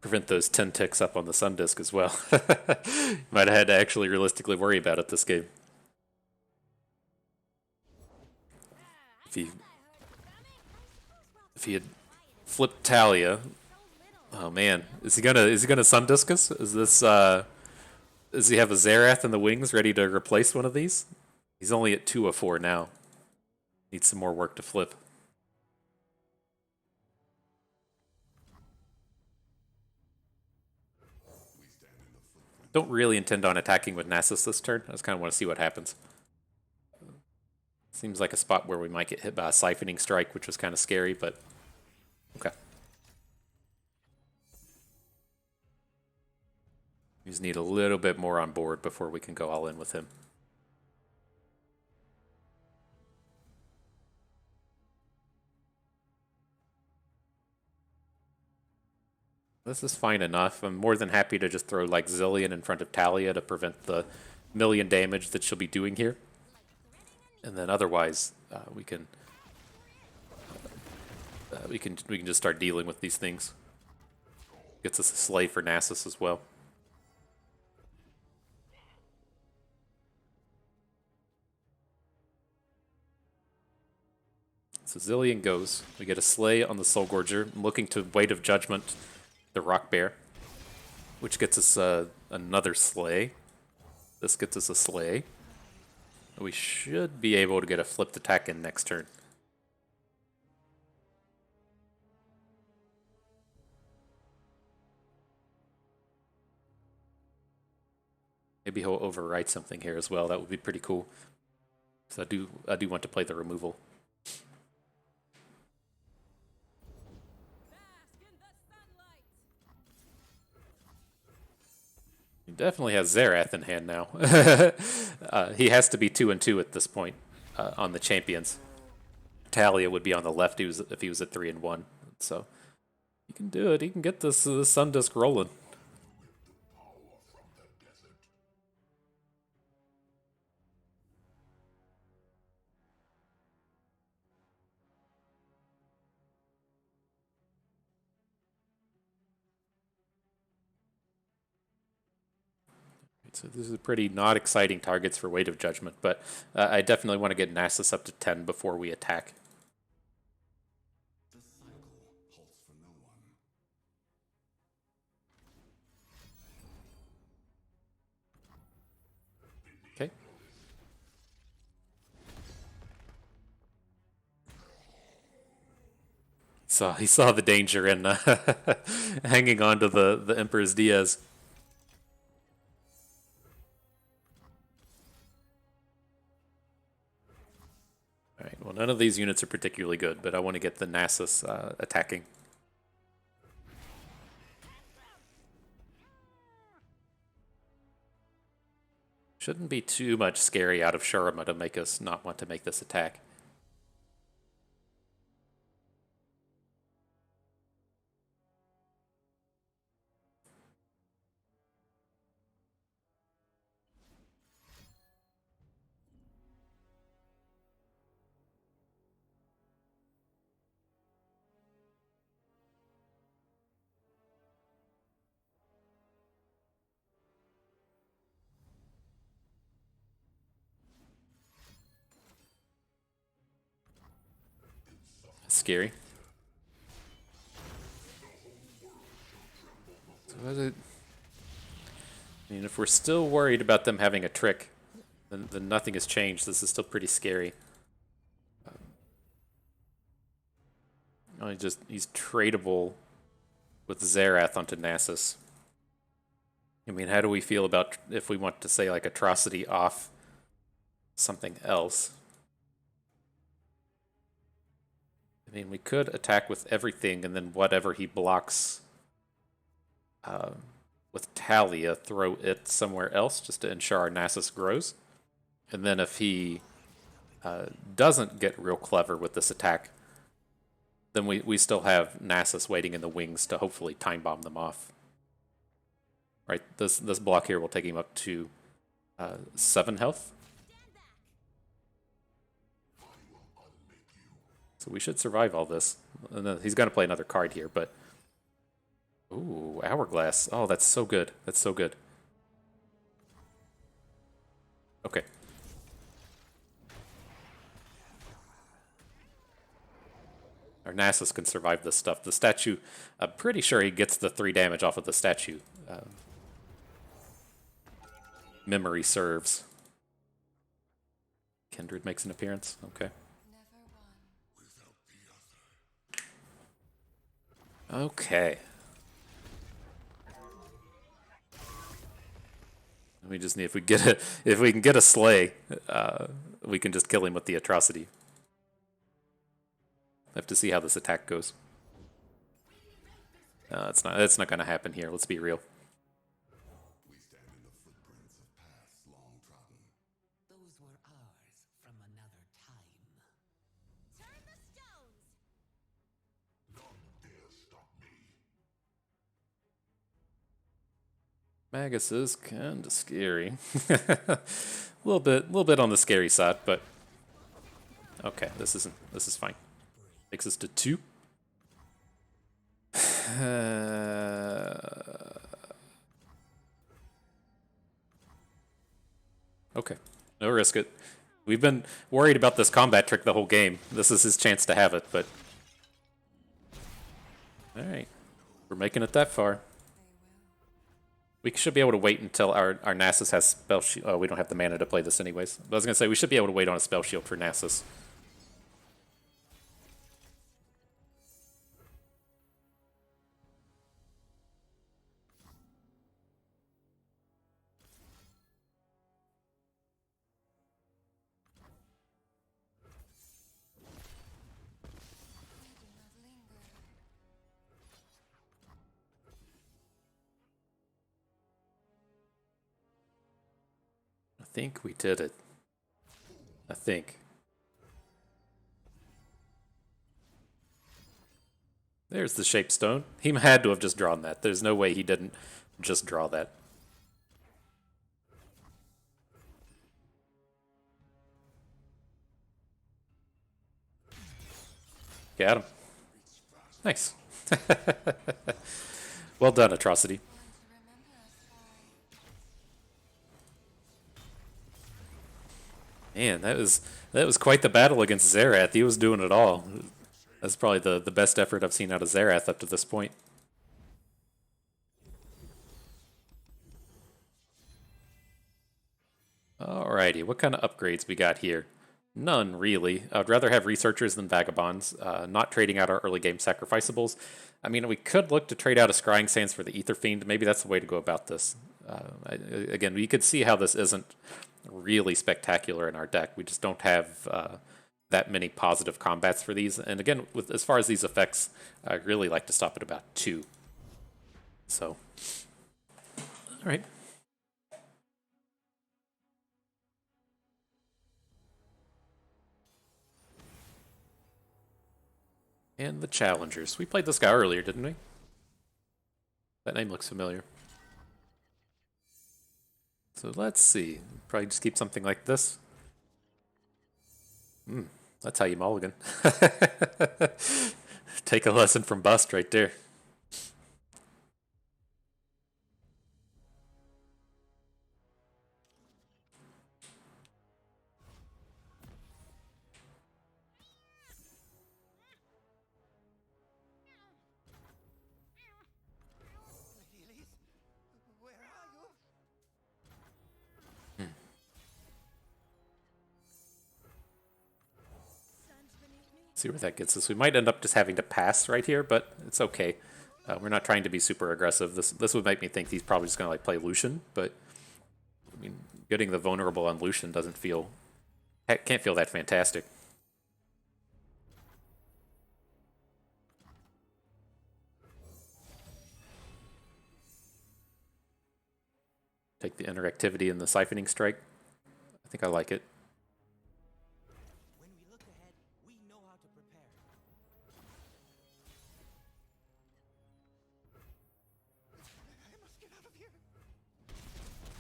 Prevent those 10 ticks up on the Sun Disk as well. Might have had to actually realistically worry about it this game. If he had flipped Talia, oh man, is he gonna Sun Disk us? Is this does he have a Zerath in the wings ready to replace one of these? He's only at 2 of 4 now. Needs some more work to flip. Don't really intend on attacking with Nasus this turn. I just kind of want to see what happens. Seems like a spot where we might get hit by a Siphoning Strike, which was kind of scary, but okay. We just need a little bit more on board before we can go all in with him. This is fine enough. I'm more than happy to just throw like Zilean in front of Talia to prevent the million damage that she'll be doing here. And then otherwise, we can just start dealing with these things. Gets us a slay for Nasus as well. So Zilean goes. We get a slay on the Soul Gorger. I'm looking to Weight of Judgment the Rock Bear, which gets us another slay. This gets us a slay. We should be able to get a flipped attack in next turn. Maybe he'll overwrite something here as well. That would be pretty cool. So I do want to play the removal. He definitely has Zerath in hand now. He has to be 2 and 2 at this point on the champions. Talia would be on the left if he was at 3 and 1. So he can do it. He can get this Sun Disk rolling. So these are pretty not exciting targets for Weight of Judgment, but I definitely want to get Nasus up to 10 before we attack. The cycle halts for no one. Okay. So he saw the danger in hanging on to the Emperor's Diaz. Alright, well none of these units are particularly good, but I want to get the Nasus attacking. Shouldn't be too much scary out of Shurima to make us not want to make this attack. Scary. So I mean, if we're still worried about them having a trick, then nothing has changed. This is still pretty scary. Oh, he's tradable with Zerath onto Nasus. I mean, how do we feel about if we want to say like Atrocity off something else? I mean, we could attack with everything, and then whatever he blocks with Talia, throw it somewhere else just to ensure our Nasus grows. And then if he doesn't get real clever with this attack, then we still have Nasus waiting in the wings to hopefully time bomb them off. Right, this block here will take him up to 7 health. So we should survive all this. And then he's going to play another card here, but... Ooh, Hourglass. Oh, that's so good. That's so good. Okay. Our Nasus can survive this stuff. The statue, I'm pretty sure he gets the 3 damage off of the statue. Memory serves. Kindred makes an appearance. Okay. Okay. We just need if we can get a slay, we can just kill him with the atrocity. I have to see how this attack goes. It's not going to happen here. Let's be real. We stand in the footprints of paths long trodden. Those were ours from another time. Turn the stones! None dare stop me. Magus is kind of scary. little bit on the scary side, but okay, this is fine. Takes us to 2. Okay, no risk it. We've been worried about this combat trick the whole game. This is his chance to have it, but all right, we're making it that far. We should be able to wait until our Nasus has spell shield. Oh, we don't have the mana to play this anyways. But I was gonna say we should be able to wait on a spell shield for Nasus. I think we did it. I think. There's the shape stone. He had to have just drawn that. There's no way he didn't just draw that. Got him. Nice. Well done, Atrocity. Man, that was quite the battle against Xerath. He was doing it all. That's probably the best effort I've seen out of Xerath up to this point. Alrighty, what kind of upgrades we got here? None, really. I'd rather have researchers than vagabonds. Not trading out our early game sacrificables. I mean, we could look to trade out a Scrying Sands for the Ether Fiend. Maybe that's the way to go about this. Again, we could see how this isn't really spectacular in our deck. We just don't have that many positive combats for these. And again, with as far as these effects, I really like to stop at about 2. So, all right. And the Challengers. We played this guy earlier, didn't we? That name looks familiar. So let's see. Probably just keep something like this. That's how you mulligan. Take a lesson from Bust right there. Lady Elise, where are you? See where that gets us. We might end up just having to pass right here, but it's okay. We're not trying to be super aggressive. This would make me think he's probably just going to like play Lucian, but I mean, getting the vulnerable on Lucian doesn't feel can't feel that fantastic. Take the interactivity and the siphoning strike. I think I like it. When we look ahead, we know how to prepare. I must get out of here.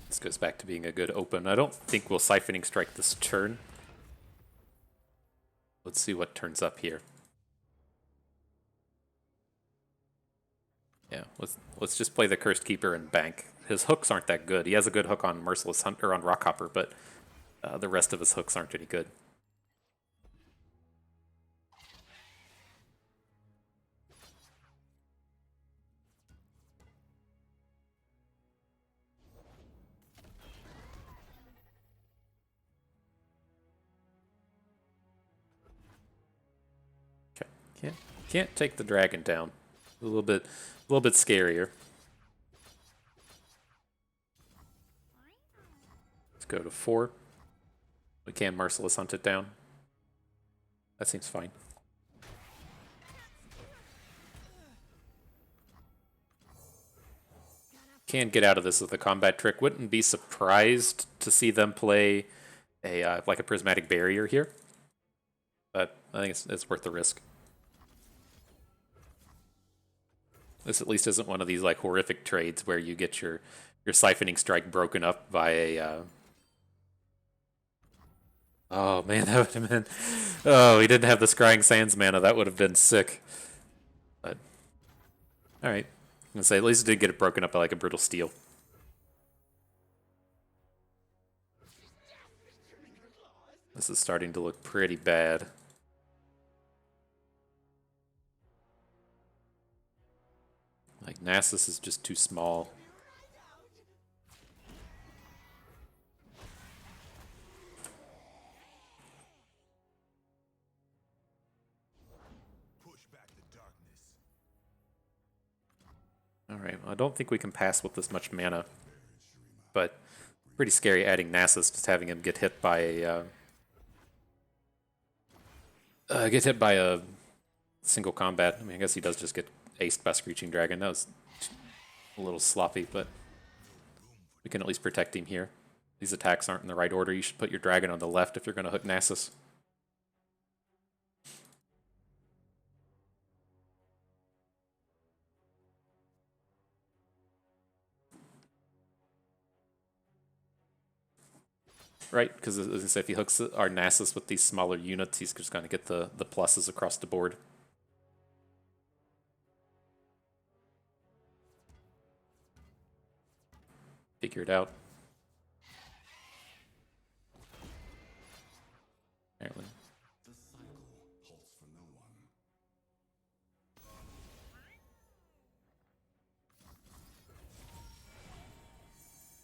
This goes back to being a good open. I don't think we'll siphoning strike this turn. Let's see what turns up here. Yeah, let's just play the Cursed Keeper and bank. His hooks aren't that good. He has a good hook on Merciless Hunter on Rockhopper, but the rest of his hooks aren't any good. Okay, can't take the dragon down. A little bit scarier. Let's go to 4. We can Merciless Hunt it down. That seems fine. Can get out of this with a combat trick. Wouldn't be surprised to see them play a like a prismatic barrier here, but I think it's worth the risk. This at least isn't one of these like horrific trades where you get your siphoning strike broken up by a. Oh man, that would have been. Oh, he didn't have the Scrying Sands mana. That would have been sick. But all right, I'm gonna say at least it did get it broken up by like a brutal steel. This is starting to look pretty bad. Like Nasus is just too small. Push back the darkness. Alright, well, I don't think we can pass with this much mana. But pretty scary adding Nasus, just having him get hit by a single combat. I mean, I guess he does just get aced by Screeching Dragon. That was a little sloppy, but we can at least protect him here. These attacks aren't in the right order. You should put your dragon on the left if you're going to hook Nasus. Right, because as I say, if he hooks our Nasus with these smaller units, he's just going to get the pluses across the board. Figure it out.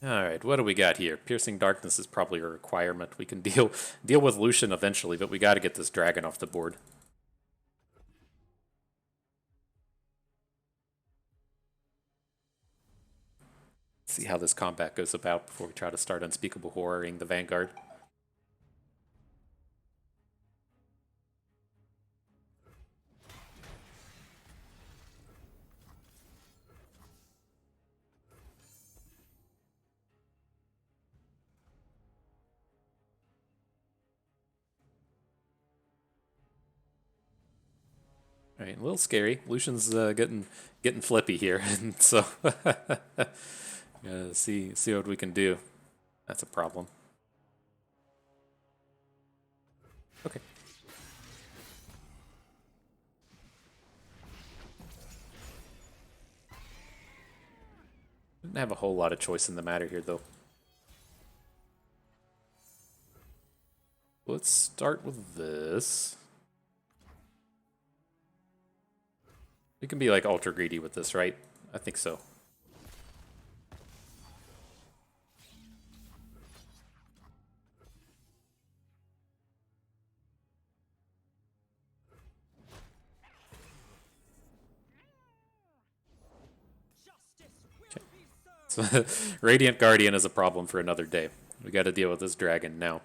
Alright, what do we got here? Piercing Darkness is probably a requirement. We can deal with Lucian eventually, but we gotta get this dragon off the board. See how this combat goes about before we try to start Unspeakable Horroring the Vanguard. All right, a little scary. Lucian's getting flippy here, and so see what we can do. That's a problem. Okay. Didn't have a whole lot of choice in the matter here, though. Let's start with this. We can be like ultra greedy with this, right? I think so. So, Radiant Guardian is a problem for another day. We got to deal with this dragon now.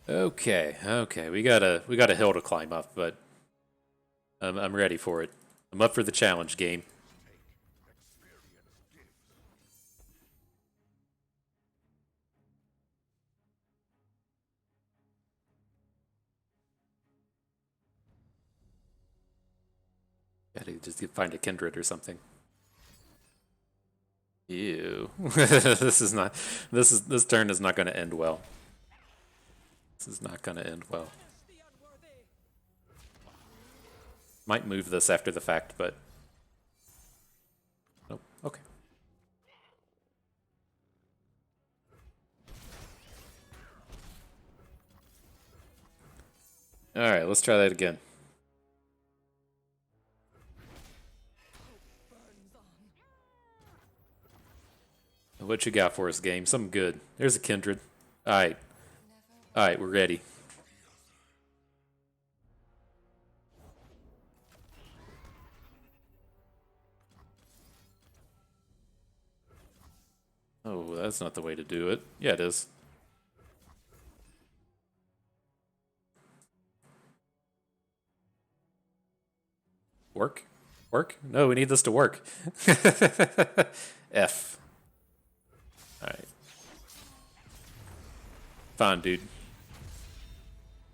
Okay, we got a hill to climb up, but I'm ready for it. I'm up for the challenge game. Gotta just find a Kindred or something. Ew. This turn is not gonna end well. This is not gonna end well. Might move this after the fact, but oh, okay. Alright, let's try that again. What you got for us, game? Something good. There's a Kindred. Alright. Alright, we're ready. Oh, that's not the way to do it. Yeah, it is. Work? Work? No, we need this to work. F. Alright. Fine, dude.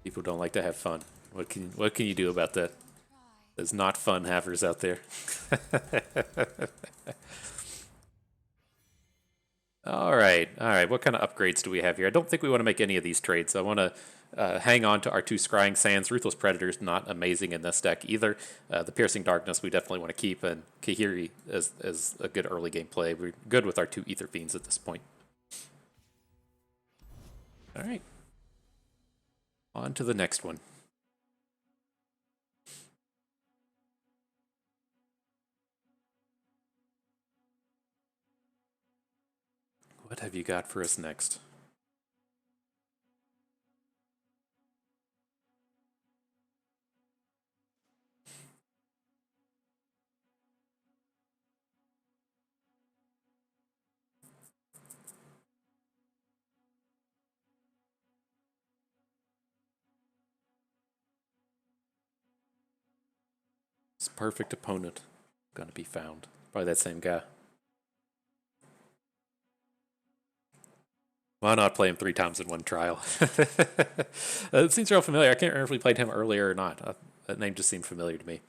People don't like to have fun. What can you do about that? There's not fun havers out there. All right. What kind of upgrades do we have here? I don't think we want to make any of these trades. I want to hang on to our two Scrying Sands. Ruthless Predator's not amazing in this deck either. The Piercing Darkness we definitely want to keep, and Kahiri is a good early game play. We're good with our two Ether Fiends at this point. All right. On to the next one. What have you got for us next? This perfect opponent gonna be found by that same guy. Why not play him 3 times in one trial? It seems real familiar. I can't remember if we played him earlier or not. That name just seemed familiar to me.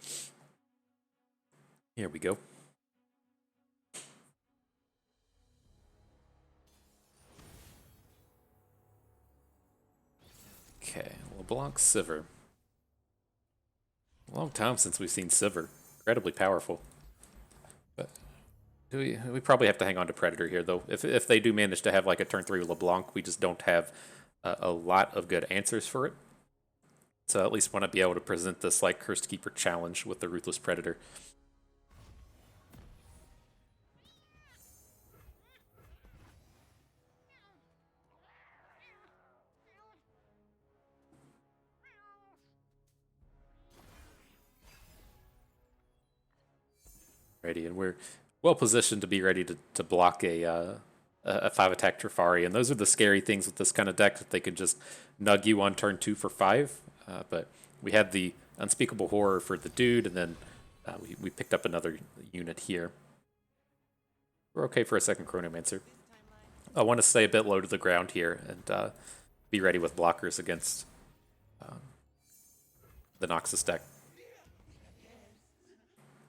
Here we go. Okay, LeBlanc Sivir. Long time since we've seen Sivir. Incredibly powerful. But We probably have to hang on to Predator here, though. If they do manage to have like a turn 3 LeBlanc, we just don't have a lot of good answers for it. So at least want to be able to present this like Cursed Keeper challenge with the Ruthless Predator. Ready, and we're well positioned to be ready to block a 5 attack Trifari, and those are the scary things with this kind of deck, that they can just nug you on turn 2 for 5. But we had the Unspeakable Horror for the dude, and then we picked up another unit here. We're okay for a second Chronomancer. I want to stay a bit low to the ground here and be ready with blockers against the Noxus deck.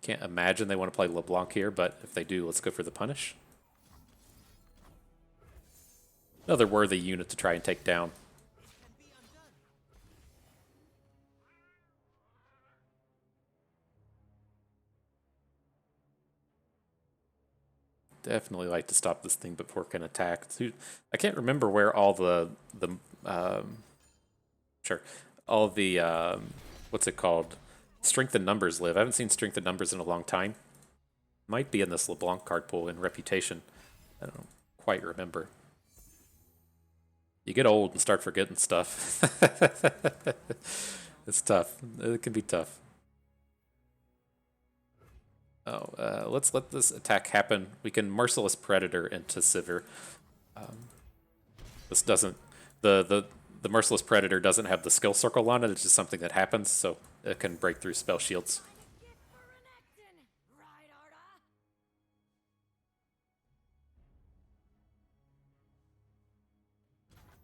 Can't imagine they want to play LeBlanc here, but if they do, let's go for the punish. Another worthy unit to try and take down. Definitely like to stop this thing before it can attack. I can't remember where all the what's it called? Strength in numbers live. I haven't seen strength in numbers in a long time. Might be in this LeBlanc card pool in reputation. I don't quite remember. You get old and start forgetting stuff. It's tough. It can be tough. Oh, let's let this attack happen. We can Merciless Predator into Sivir. This doesn't... The Merciless Predator doesn't have the skill circle on it. It's just something that happens, so it can break through spell shields.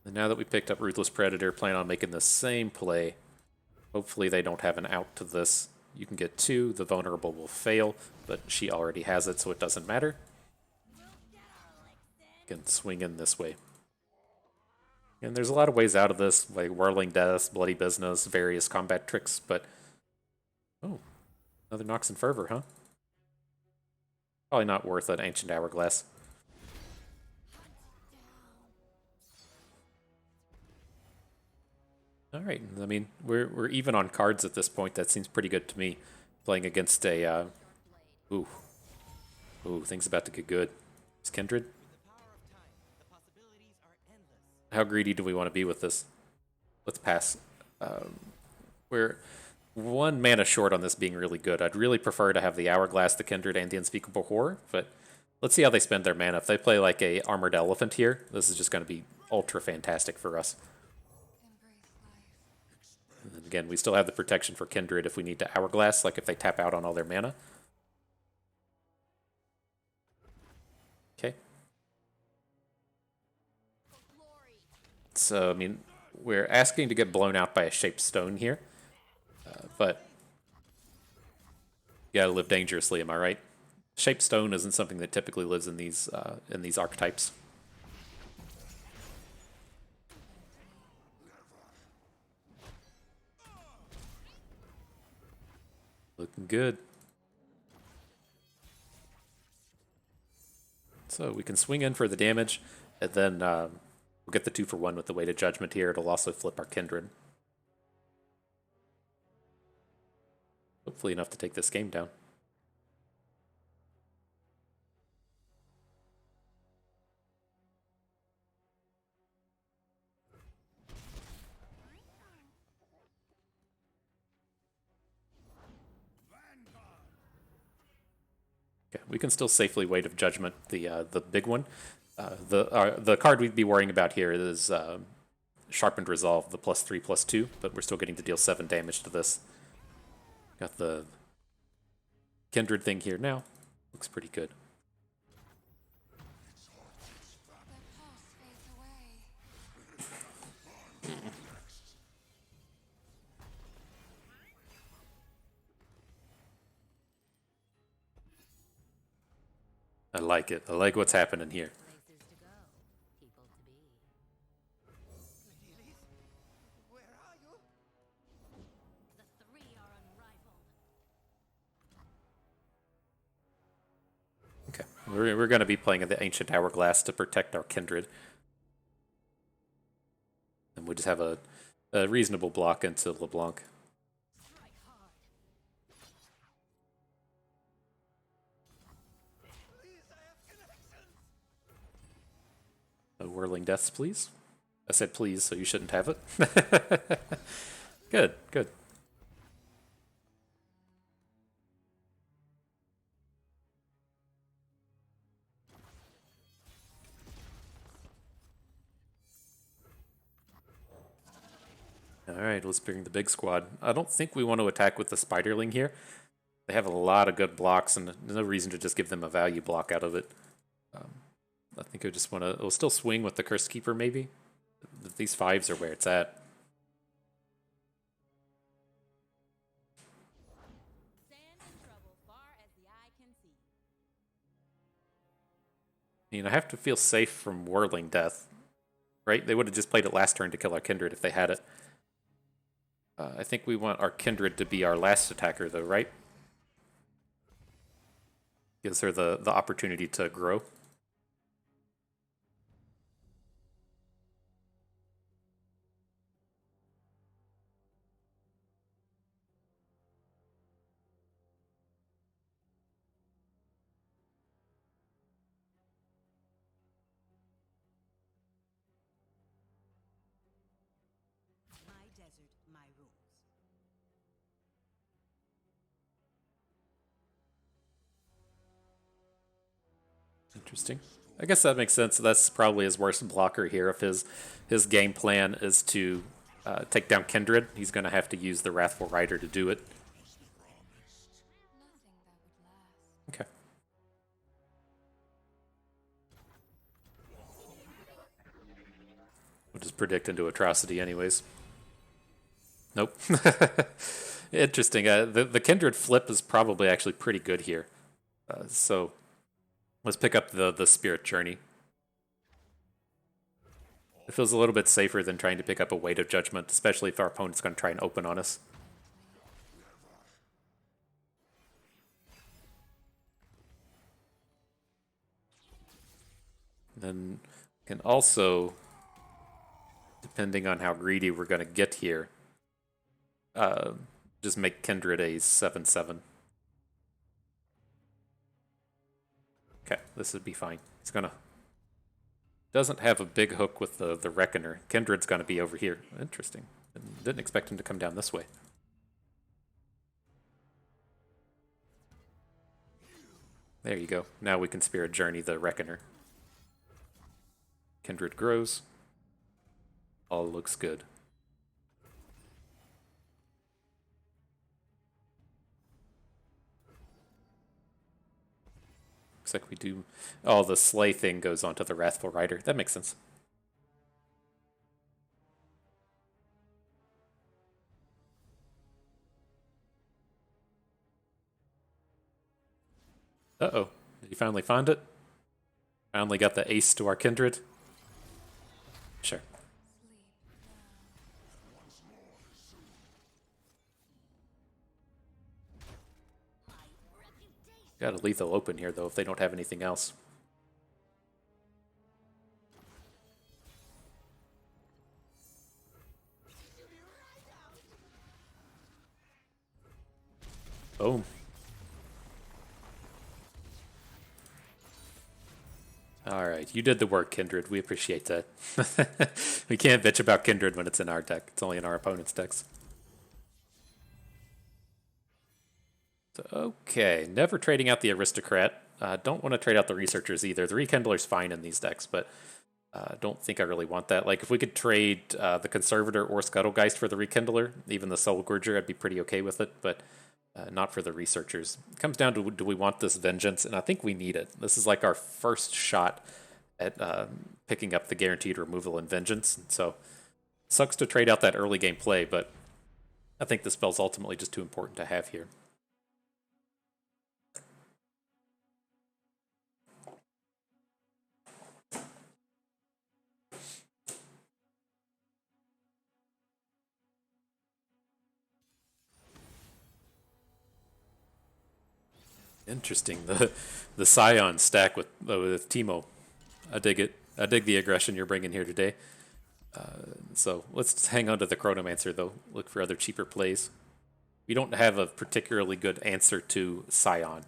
And now that we picked up Ruthless Predator, plan on making the same play. Hopefully they don't have an out to this. You can get 2, the Vulnerable will fail, but she already has it, so it doesn't matter. You can swing in this way. And there's a lot of ways out of this, like Whirling Death, Bloody Business, various combat tricks, but... Oh, another Nox and Fervor, huh? Probably not worth an Ancient Hourglass. Alright, I mean, we're even on cards at this point. That seems pretty good to me. Playing against a... Ooh, things about to get good. Is Kindred? How greedy do we want to be with this? Let's pass. We're 1 mana short on this being really good. I'd really prefer to have the Hourglass, the Kindred, and the Unspeakable Horror, but let's see how they spend their mana. If they play like a Armored Elephant here, this is just going to be ultra fantastic for us. And again, we still have the protection for Kindred if we need to Hourglass, like if they tap out on all their mana. Okay. So, I mean, we're asking to get blown out by a Shaped Stone here, but you gotta live dangerously, am I right? Shaped Stone isn't something that typically lives in these archetypes. Looking good. So we can swing in for the damage, and then we'll get the 2 for 1 with the Weighted Judgment here. It'll also flip our Kindred. Hopefully enough to take this game down. Okay, we can still safely Weight of Judgment, the big one. The card we'd be worrying about here is Sharpened Resolve, the +3/+2, but we're still getting to deal 7 damage to this. Got the Kindred thing here now. Looks pretty good. I like it. I like what's happening here. Places to go, people to be. Where are you? The 3 are unrivaled. Okay. We're going to be playing in the Ancient Hourglass to protect our Kindred. And we just have a reasonable block into LeBlanc. No whirling deaths, please. I said please, so you shouldn't have it. Good, good. Alright, let's bring the big squad. I don't think we want to attack with the Spiderling here. They have a lot of good blocks, and there's no reason to just give them a value block out of it. I think I just want to... We'll still swing with the Curse Keeper, maybe? These 5s are where it's at. Stand in trouble far as the eye can see. I mean, I have to feel safe from Whirling Death, right? They would have just played it last turn to kill our Kindred if they had it. I think we want our Kindred to be our last attacker, though, right? Gives her the opportunity to grow. My desert, my rules. Interesting. I guess that makes sense. That's probably his worst blocker here. If his game plan is to take down Kindred, he's going to have to use the Wrathful Rider to do it. Nothing that would last. Okay. We'll just predict into Atrocity anyways. Nope. Interesting. The Kindred flip is probably actually pretty good here. So let's pick up the Spirit Journey. It feels a little bit safer than trying to pick up a Weight of Judgment, especially if our opponent's going to try and open on us. Then can also, depending on how greedy we're going to get here, just make Kindred a 7/7. Okay, this would be fine. He's gonna... Doesn't have a big hook with the Reckoner. Kindred's gonna be over here. Interesting. Didn't expect him to come down this way. There you go. Now we can Spirit Journey the Reckoner. Kindred grows. All looks good. Looks like we do... Oh, the Slay thing goes onto the Wrathful Rider. That makes sense. Uh-oh. Did you finally find it? Finally got the ace to our Kindred? Sure. Got a lethal open here, though, if they don't have anything else. Boom. Alright, you did the work, Kindred. We appreciate that. We can't bitch about Kindred when it's in our deck. It's only in our opponent's decks. So, okay, never trading out the Aristocrat. Don't want to trade out the Researchers either. The Rekindler's fine in these decks, but don't think I really want that. Like, if we could trade the Conservator or Scuttlegeist for the Rekindler, even the Soul Gorger, I'd be pretty okay with it, but not for the Researchers. It comes down to, do we want this Vengeance? And I think we need it. This is like our first shot at picking up the guaranteed removal in Vengeance. So, sucks to trade out that early game play, but I think the spell's ultimately just too important to have here. Interesting. The Scion stack with Teemo. I dig it. I dig the aggression you're bringing here today. So let's hang on to the Chronomancer though. Look for other cheaper plays. We don't have a particularly good answer to Scion.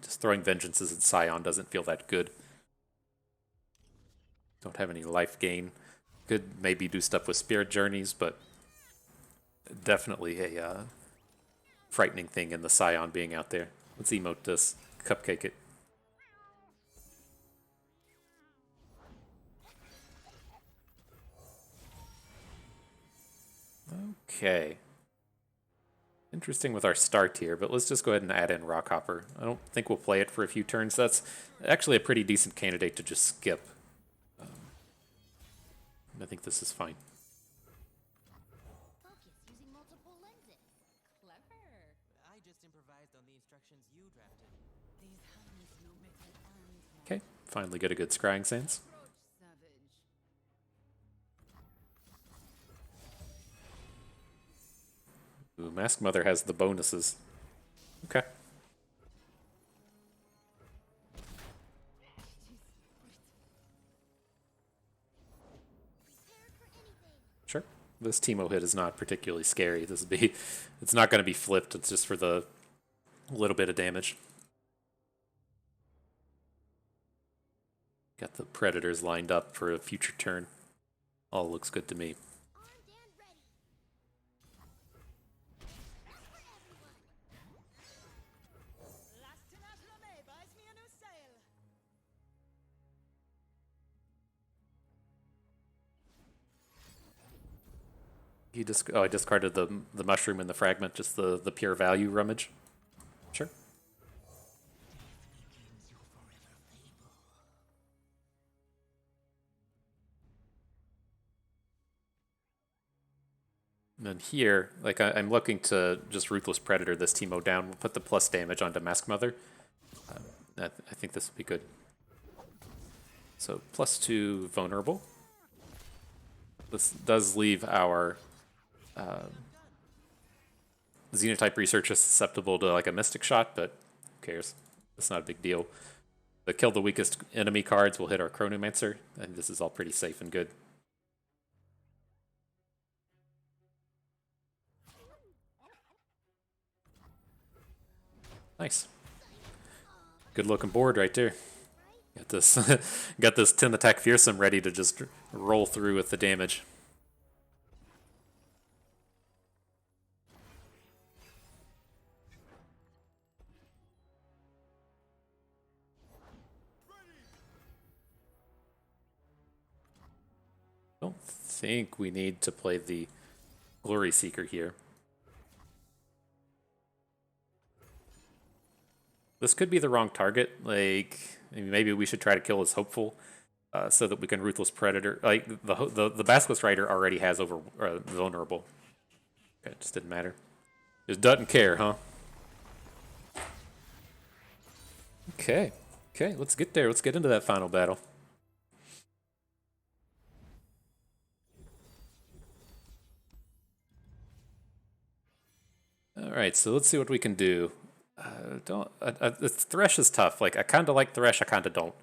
Just throwing Vengeances at Scion doesn't feel that good. Don't have any life gain. Could maybe do stuff with Spirit Journeys, but definitely a frightening thing in the Scion being out there. Let's emote this. Cupcake it. Okay. Interesting with our start here, but let's just go ahead and add in Rockhopper. I don't think we'll play it for a few turns. That's actually a pretty decent candidate to just skip. I think this is fine. Focus using multiple lenses. Clever. I just improvised on the instructions you drafted. These hands no better and Okay, finally get a good Scrying Sands. Approach savage. Ooh, Mask Mother has the bonuses. Okay. Prepared for anything. Sure. This Teemo hit is not particularly scary. It's not going to be flipped. It's just for the little bit of damage. Got the Predators lined up for a future turn. All looks good to me. Armed and ready. For everyone. Last Tinage Lame buys me a new sail. I discarded the mushroom and the fragment, just the pure value rummage. Sure. And then here, like I'm looking to just Ruthless Predator this Teemo down. We'll put the plus damage onto Mask Mother. I think this would be good. So +2 vulnerable. This does leave our Xenotype Researcher susceptible to like a Mystic Shot, but who cares? It's not a big deal. But kill the weakest enemy cards will hit our Chronomancer, and this is all pretty safe and good. Nice. Good looking board right there. Got this got this 10 attack fearsome ready to just roll through with the damage. Don't think we need to play the Glory Seeker here. This could be the wrong target. Like, maybe we should try to kill his Hopeful so that we can Ruthless Predator. Like, the Basilisk Rider already has Vulnerable. Okay, it just didn't matter. Just doesn't care, huh? Okay. Okay, let's get there. Let's get into that final battle. Alright, so let's see what we can do. Thresh is tough. Like, I kind of like Thresh, I kind of don't.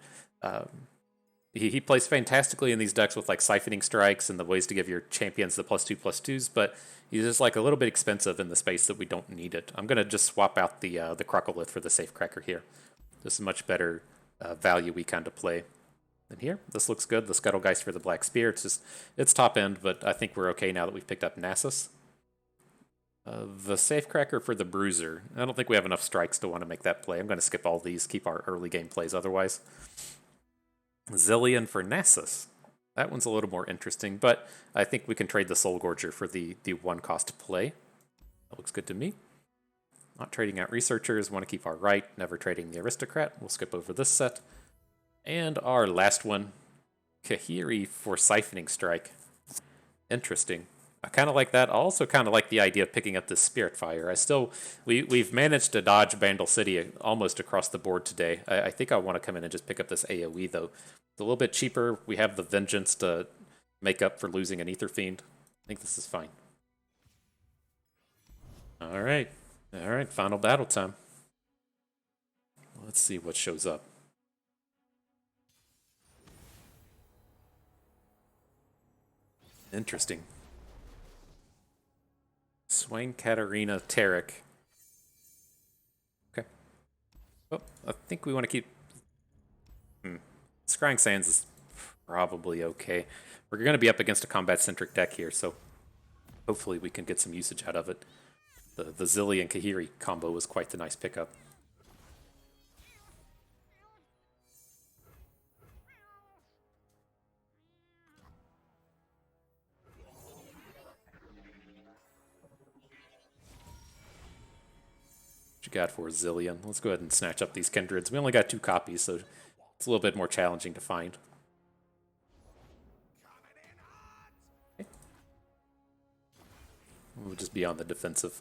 He plays fantastically in these decks with like Siphoning Strikes and the ways to give your champions the +2/+2s, but he's just like a little bit expensive in the space that we don't need it. I'm gonna just swap out the Crockolith for the Safecracker here. This is much better value we kind of play. And here, this looks good. The Scuttlegeist for the Black Spear. It's top end, but I think we're okay now that we've picked up Nasus. The Safecracker for the Bruiser. I don't think we have enough strikes to want to make that play. I'm going to skip all these, keep our early game plays otherwise. Zilean for Nasus. That one's a little more interesting, but I think we can trade the Soul Gorger for the one cost play. That looks good to me. Not trading out Researchers, want to keep our right, never trading the Aristocrat. We'll skip over this set. And our last one, Kahiri for Siphoning Strike. Interesting. I kind of like that. I also kind of like the idea of picking up this Spirit Fire. We've managed to dodge Vandal City almost across the board today. I think I want to come in and just pick up this AoE though. It's a little bit cheaper. We have the Vengeance to make up for losing an Aether Fiend. I think this is fine. All right, final battle time. Let's see what shows up. Interesting. Swain Katarina Tarek. Okay. Oh, I think we want to keep... Scrying Sands is probably okay. We're going to be up against a combat-centric deck here, so hopefully we can get some usage out of it. The Zilean Kahiri combo was quite the nice pickup. What you got for Zilean? Let's go ahead and snatch up these Kindreds. We only got 2 copies, so it's a little bit more challenging to find. Okay. We'll just be on the defensive.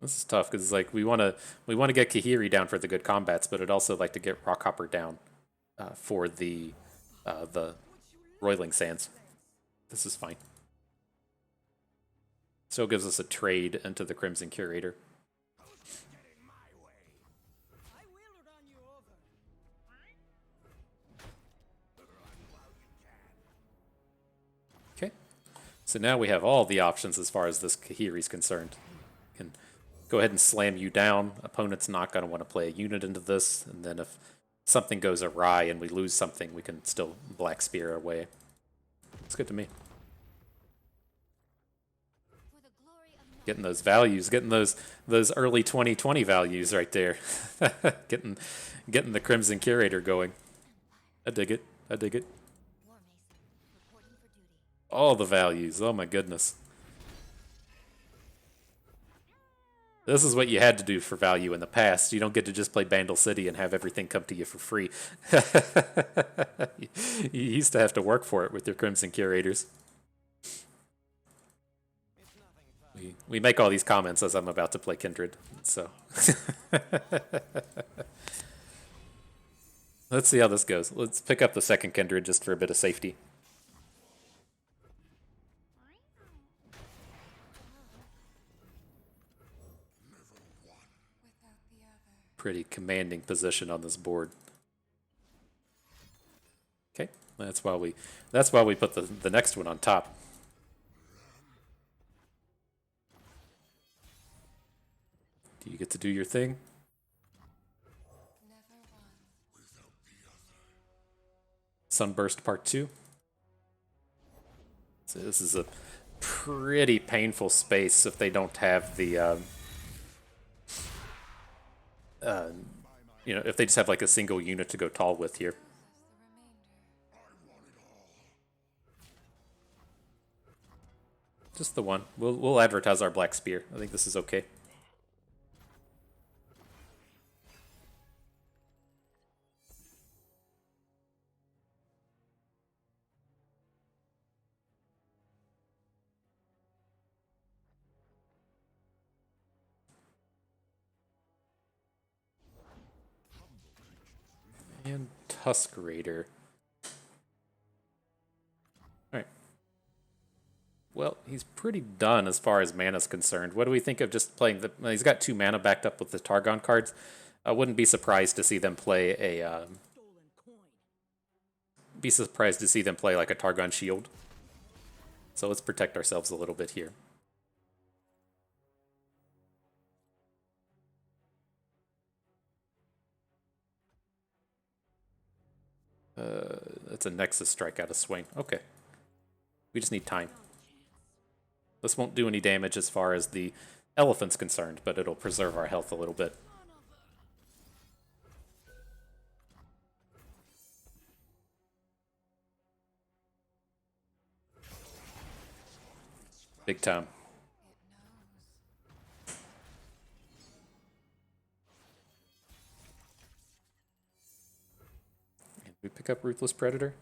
This is tough because it's like we want to get Kahiri down for the good combats, but I'd also like to get Rockhopper down for the Roiling Sands. This is fine. Still gives us a trade into the Crimson Curator. I will run you over. Okay, so now we have all the options as far as this Kahiri's concerned. Can go ahead and slam you down. Opponent's not going to want to play a unit into this, and then if something goes awry and we lose something, we can still Black Spear away. It's good to me. For the glory of Getting those values, getting those early 2020 values right there. getting the Crimson Curator going. I dig it. I dig it. War Mason, reporting for duty. All the values. Oh my goodness. This is what you had to do for value in the past. You don't get to just play Bandle City and have everything come to you for free. You used to have to work for it with your Crimson Curators. We make all these comments as I'm about to play Kindred, so... Let's see how this goes. Let's pick up the second Kindred just for a bit of safety. Pretty commanding position on this board. Okay, that's why we put the next one on top. Do you get to do your thing? Sunburst Part 2. So this is a pretty painful space if they don't have the you know, if they just have like a single unit to go tall with here. Just the one. We'll advertise our Black Spear. I think this is okay. And Tusk Raider. Alright. Well, he's pretty done as far as mana's concerned. What do we think of just playing the... Well, he's got 2 mana backed up with the Targon cards. I wouldn't be surprised to see them play a... Be surprised to see them play like a Targon Shield. So let's protect ourselves a little bit here. That's a Nexus strike out of swing. Okay. We just need time. This won't do any damage as far as the elephant's concerned, but it'll preserve our health a little bit. Big time. We pick up Ruthless Predator.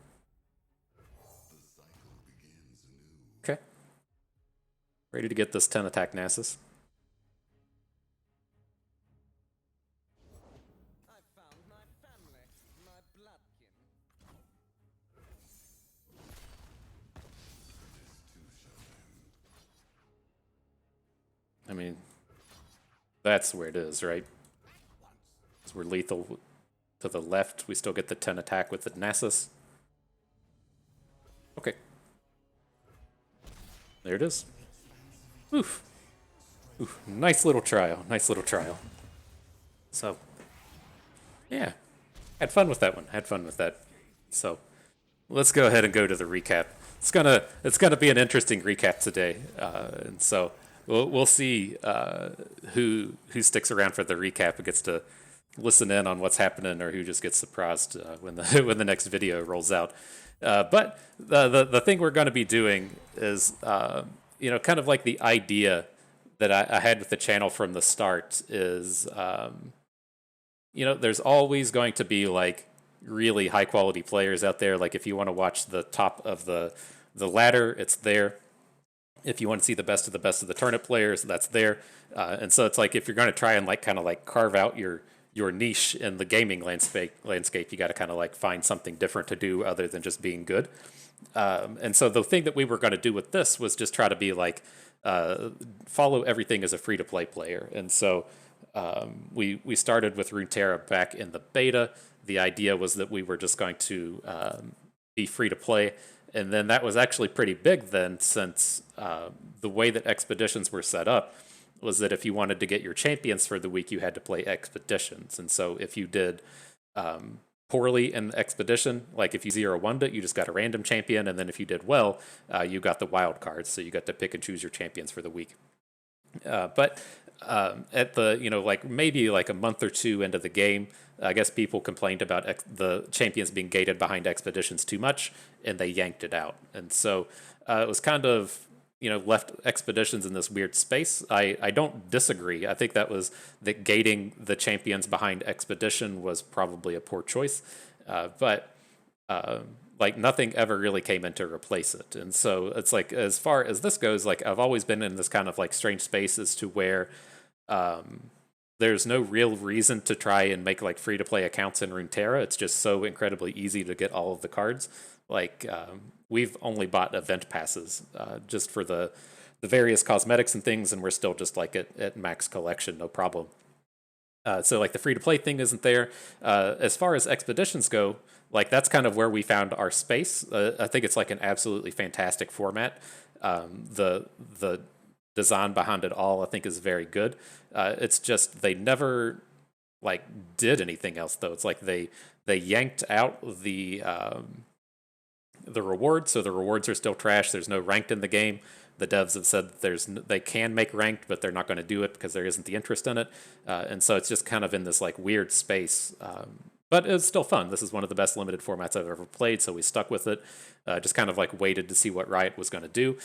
Okay. Ready to get this 10 attack Nasus. I found my family, my bloodkin. I mean, That's where it is, right? So we're lethal to the left. We still get the 10 attack with the Nasus. Okay. There it is. Oof. Oof. Nice little trial. Nice little trial. So, yeah. Had fun with that one. Had fun with that. So, let's go ahead and go to the recap. It's gonna be an interesting recap today, and so we'll see who sticks around for the recap and gets to listen in on what's happening, or who just gets surprised when the when the next video rolls out. But the thing we're going to be doing is kind of like the idea that I had with the channel from the start is there's always going to be like really high quality players out there. Like if you want to watch the top of the ladder, it's there. If you want to see the best of the turnip players, that's there. And so it's like if you're going to try and like kind of like carve out your niche in the gaming landscape, you got to kind of like find something different to do other than just being good. And so the thing that we were going to do with this was just try to be like follow everything as a free to play player. And so we started with Runeterra back in the beta. The idea was that we were just going to be free to play. And then that was actually pretty big then, since the way that expeditions were set up was that if you wanted to get your champions for the week, you had to play expeditions. And so if you did poorly in the expedition, like if you 0-1'd it, you just got a random champion. And then if you did well, you got the wild cards. So you got to pick and choose your champions for the week. But at the, like maybe like a month or two into the game, I guess people complained about the champions being gated behind expeditions too much, and they yanked it out. And so it was kind of, left expeditions in this weird space. I don't disagree. I think that gating the champions behind expedition was probably a poor choice. But like nothing ever really came in to replace it. And so it's like, as far as this goes, like I've always been in this kind of like strange space as to where there's no real reason to try and make like free to play accounts in Runeterra. It's just so incredibly easy to get all of the cards. Like we've only bought event passes just for the various cosmetics and things, and we're still just like at max collection, no problem. So like the free to play thing isn't there. As far as expeditions go, like that's kind of where we found our space. I think it's like an absolutely fantastic format. The design behind it all, I think, is very good. It's just they never like did anything else though. It's like they yanked out the rewards, so the rewards are still trash. There's no ranked in the game. The devs have said they can make ranked, but they're not going to do it because there isn't the interest in it. And so it's just kind of in this like weird space. But it's still fun. This is one of the best limited formats I've ever played, so we stuck with it. Just kind of like waited to see what Riot was going to do.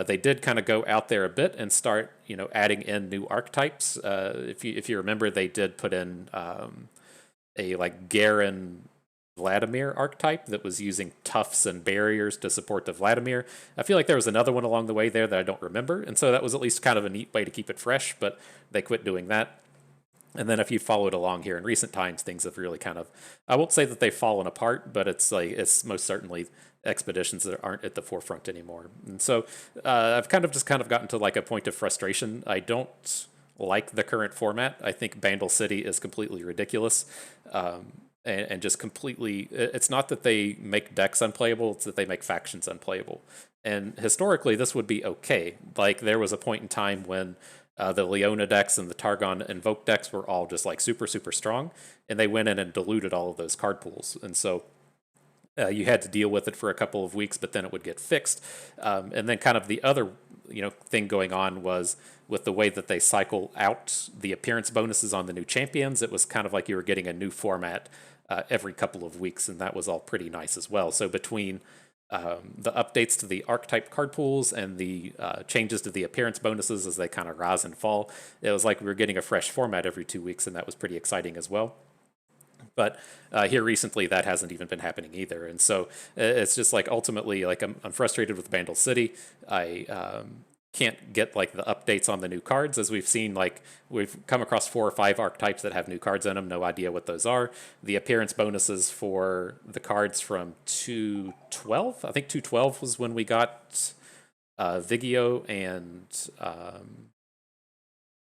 They did kind of go out there a bit and start, adding in new archetypes. If you remember, they did put in a like Garen Vladimir archetype that was using tufts and barriers to support the Vladimir. I feel like there was another one along the way there that I don't remember, and so that was at least kind of a neat way to keep it fresh, but they quit doing that. And then if you followed along here in recent times, things have really kind of, I won't say that they've fallen apart, but it's most certainly expeditions that aren't at the forefront anymore. And so I've kind of gotten to like a point of frustration. I don't like the current format. I think Bandle City is completely ridiculous. And just completely, it's not that they make decks unplayable, it's that they make factions unplayable. And historically, this would be okay. Like, there was a point in time when the Leona decks and the Targon Invoke decks were all just like super, super strong, and they went in and diluted all of those card pools. And so you had to deal with it for a couple of weeks, but then it would get fixed. And then kind of the other thing going on was with the way that they cycle out the appearance bonuses on the new champions, it was kind of like you were getting a new format every couple of weeks, and that was all pretty nice as well. So between the updates to the archetype card pools and the changes to the appearance bonuses as they kind of rise and fall, it was like we were getting a fresh format every 2 weeks, and that was pretty exciting as well. But here recently, that hasn't even been happening either. And so it's just like ultimately, like I'm frustrated with Bandle City. I can't get like the updates on the new cards, as we've seen. Like we've come across 4 or 5 archetypes that have new cards in them. No idea what those are. The appearance bonuses for the cards from 2.12, I think 2.12 was when we got Vigio and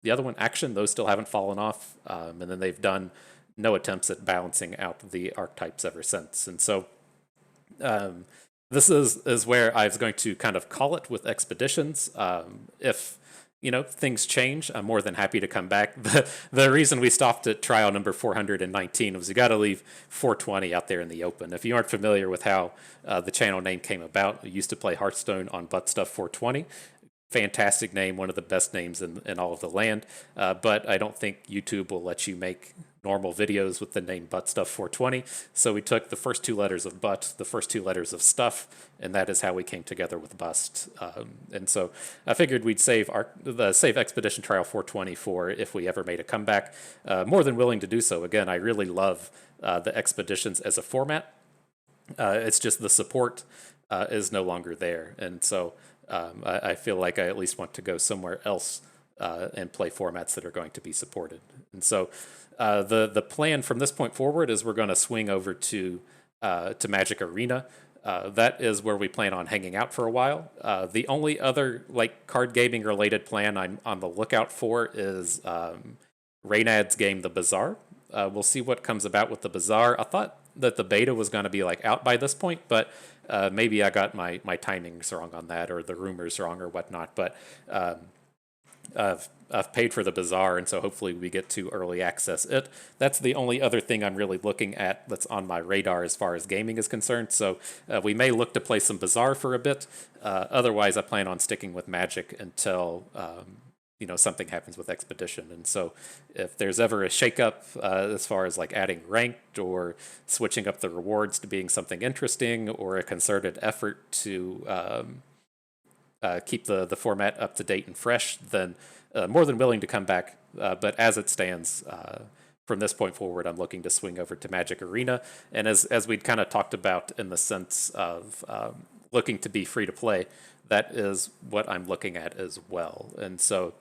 the other one, Action, those still haven't fallen off. And then they've done no attempts at balancing out the archetypes ever since. And so this is where I was going to kind of call it with expeditions. If things change, I'm more than happy to come back. The reason we stopped at trial number 419 was you got to leave 420 out there in the open. If you aren't familiar with how the channel name came about, I used to play Hearthstone on Butt Stuff 420. Fantastic name, one of the best names in all of the land. But I don't think YouTube will let you make normal videos with the name Butt Stuff 420. So we took the first two letters of Butt, the first two letters of Stuff, and that is how we came together with Bust. And so I figured we'd save Expedition Trial 420 for if we ever made a comeback. More than willing to do so. Again, I really love the Expeditions as a format. It's just the support is no longer there. And so I feel like I at least want to go somewhere else and play formats that are going to be supported. And so the plan from this point forward is we're going to swing over to Magic Arena. That is where we plan on hanging out for a while. The only other card gaming related plan I'm on the lookout for is Reynad's game, The Bazaar. We'll see what comes about with The Bazaar. I thought that the beta was going to be out by this point, but maybe I got my timings wrong on that, or the rumors wrong, or whatnot. But I've paid for The Bazaar, and so hopefully we get to early access it. That's the only other thing I'm really looking at that's on my radar as far as gaming is concerned. So we may look to play some Bazaar for a bit. Otherwise, I plan on sticking with Magic until something happens with Expedition. And so if there's ever a shakeup as far as adding ranked or switching up the rewards to being something interesting, or a concerted effort to keep the format up to date and fresh, then more than willing to come back. But as it stands, from this point forward, I'm looking to swing over to Magic Arena. And as we'd kind of talked about in the sense of looking to be free to play, that is what I'm looking at as well. And so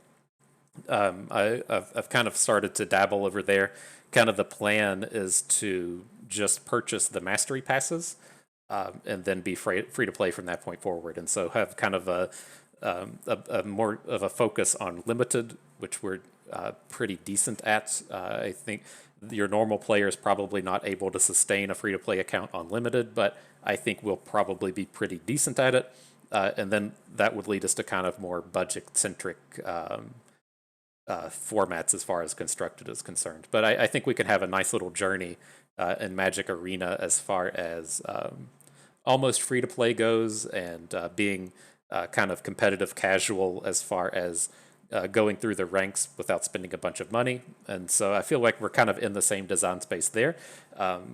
I've kind of started to dabble over there. Kind of the plan is to just purchase the mastery passes and then be free to play from that point forward. And so have kind of a more of a focus on limited, which we're pretty decent at. I think your normal player is probably not able to sustain a free to play account on limited, but I think we'll probably be pretty decent at it. And then that would lead us to kind of more budget-centric formats as far as Constructed is concerned. But I think we can have a nice little journey in Magic Arena as far as almost free-to-play goes, and being kind of competitive casual as far as going through the ranks without spending a bunch of money. And so I feel like we're kind of in the same design space there.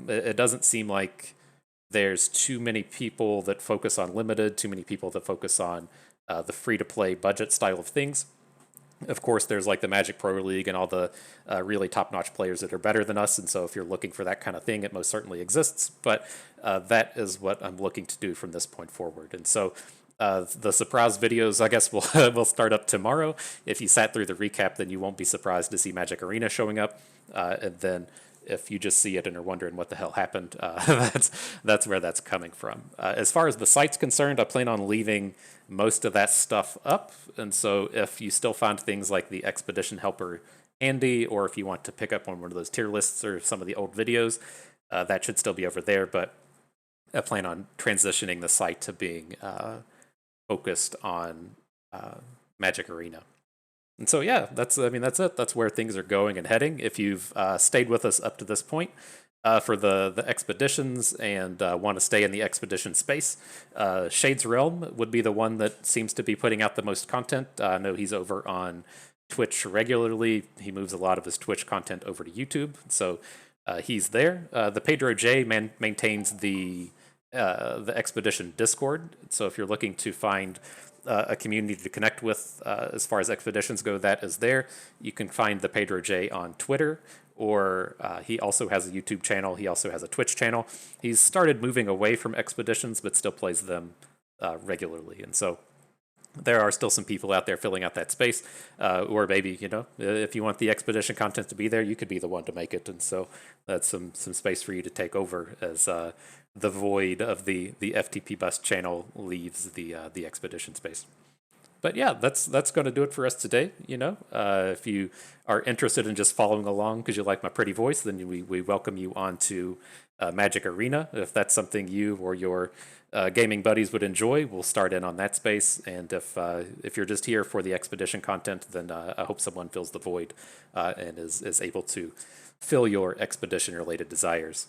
It doesn't seem like there's too many people that focus on limited, too many people that focus on the free-to-play budget style of things. Of course, there's the Magic Pro League and all the really top-notch players that are better than us, and so if you're looking for that kind of thing, it most certainly exists, but that is what I'm looking to do from this point forward. And so the surprise videos, I guess, will start up tomorrow. If you sat through the recap, then you won't be surprised to see Magic Arena showing up, and then if you just see it and are wondering what the hell happened, that's where that's coming from. As far as the site's concerned, I plan on leaving most of that stuff up, and so if you still find things like the Expedition Helper handy, or if you want to pick up on one of those tier lists or some of the old videos, that should still be over there, but I plan on transitioning the site to being focused on Magic Arena. And so, yeah, that's it. That's where things are going and heading. If you've stayed with us up to this point for the expeditions and want to stay in the expedition space, Shade's Realm would be the one that seems to be putting out the most content. I know he's over on Twitch regularly. He moves a lot of his Twitch content over to YouTube, so he's there. The Pedro J maintains the expedition Discord. So if you're looking to find a community to connect with as far as expeditions go, that is there. You can find the Pedro J on Twitter, or he also has a YouTube channel. He also has a Twitch channel. He's started moving away from expeditions, but still plays them regularly. And so there are still some people out there filling out that space, or maybe, if you want the expedition content to be there, you could be the one to make it. And so that's some space for you to take over as the void of the FTP Bus channel leaves the expedition space. But yeah, that's going to do it for us today. If you are interested in just following along because you like my pretty voice, then we welcome you onto Magic Arena. If that's something you or your gaming buddies would enjoy, we'll start in on that space. And if you're just here for the expedition content, then I hope someone fills the void and is able to fill your expedition related desires.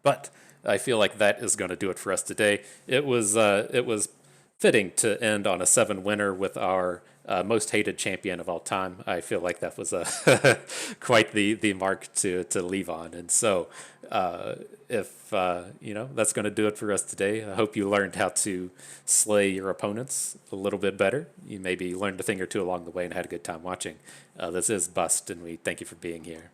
But I feel like that is going to do it for us today. It was fitting to end on a 7 winner with our most hated champion of all time. I feel like that was quite the mark to leave on. And so if that's going to do it for us today. I hope you learned how to slay your opponents a little bit better. You maybe learned a thing or two along the way and had a good time watching. This is Bust, and we thank you for being here.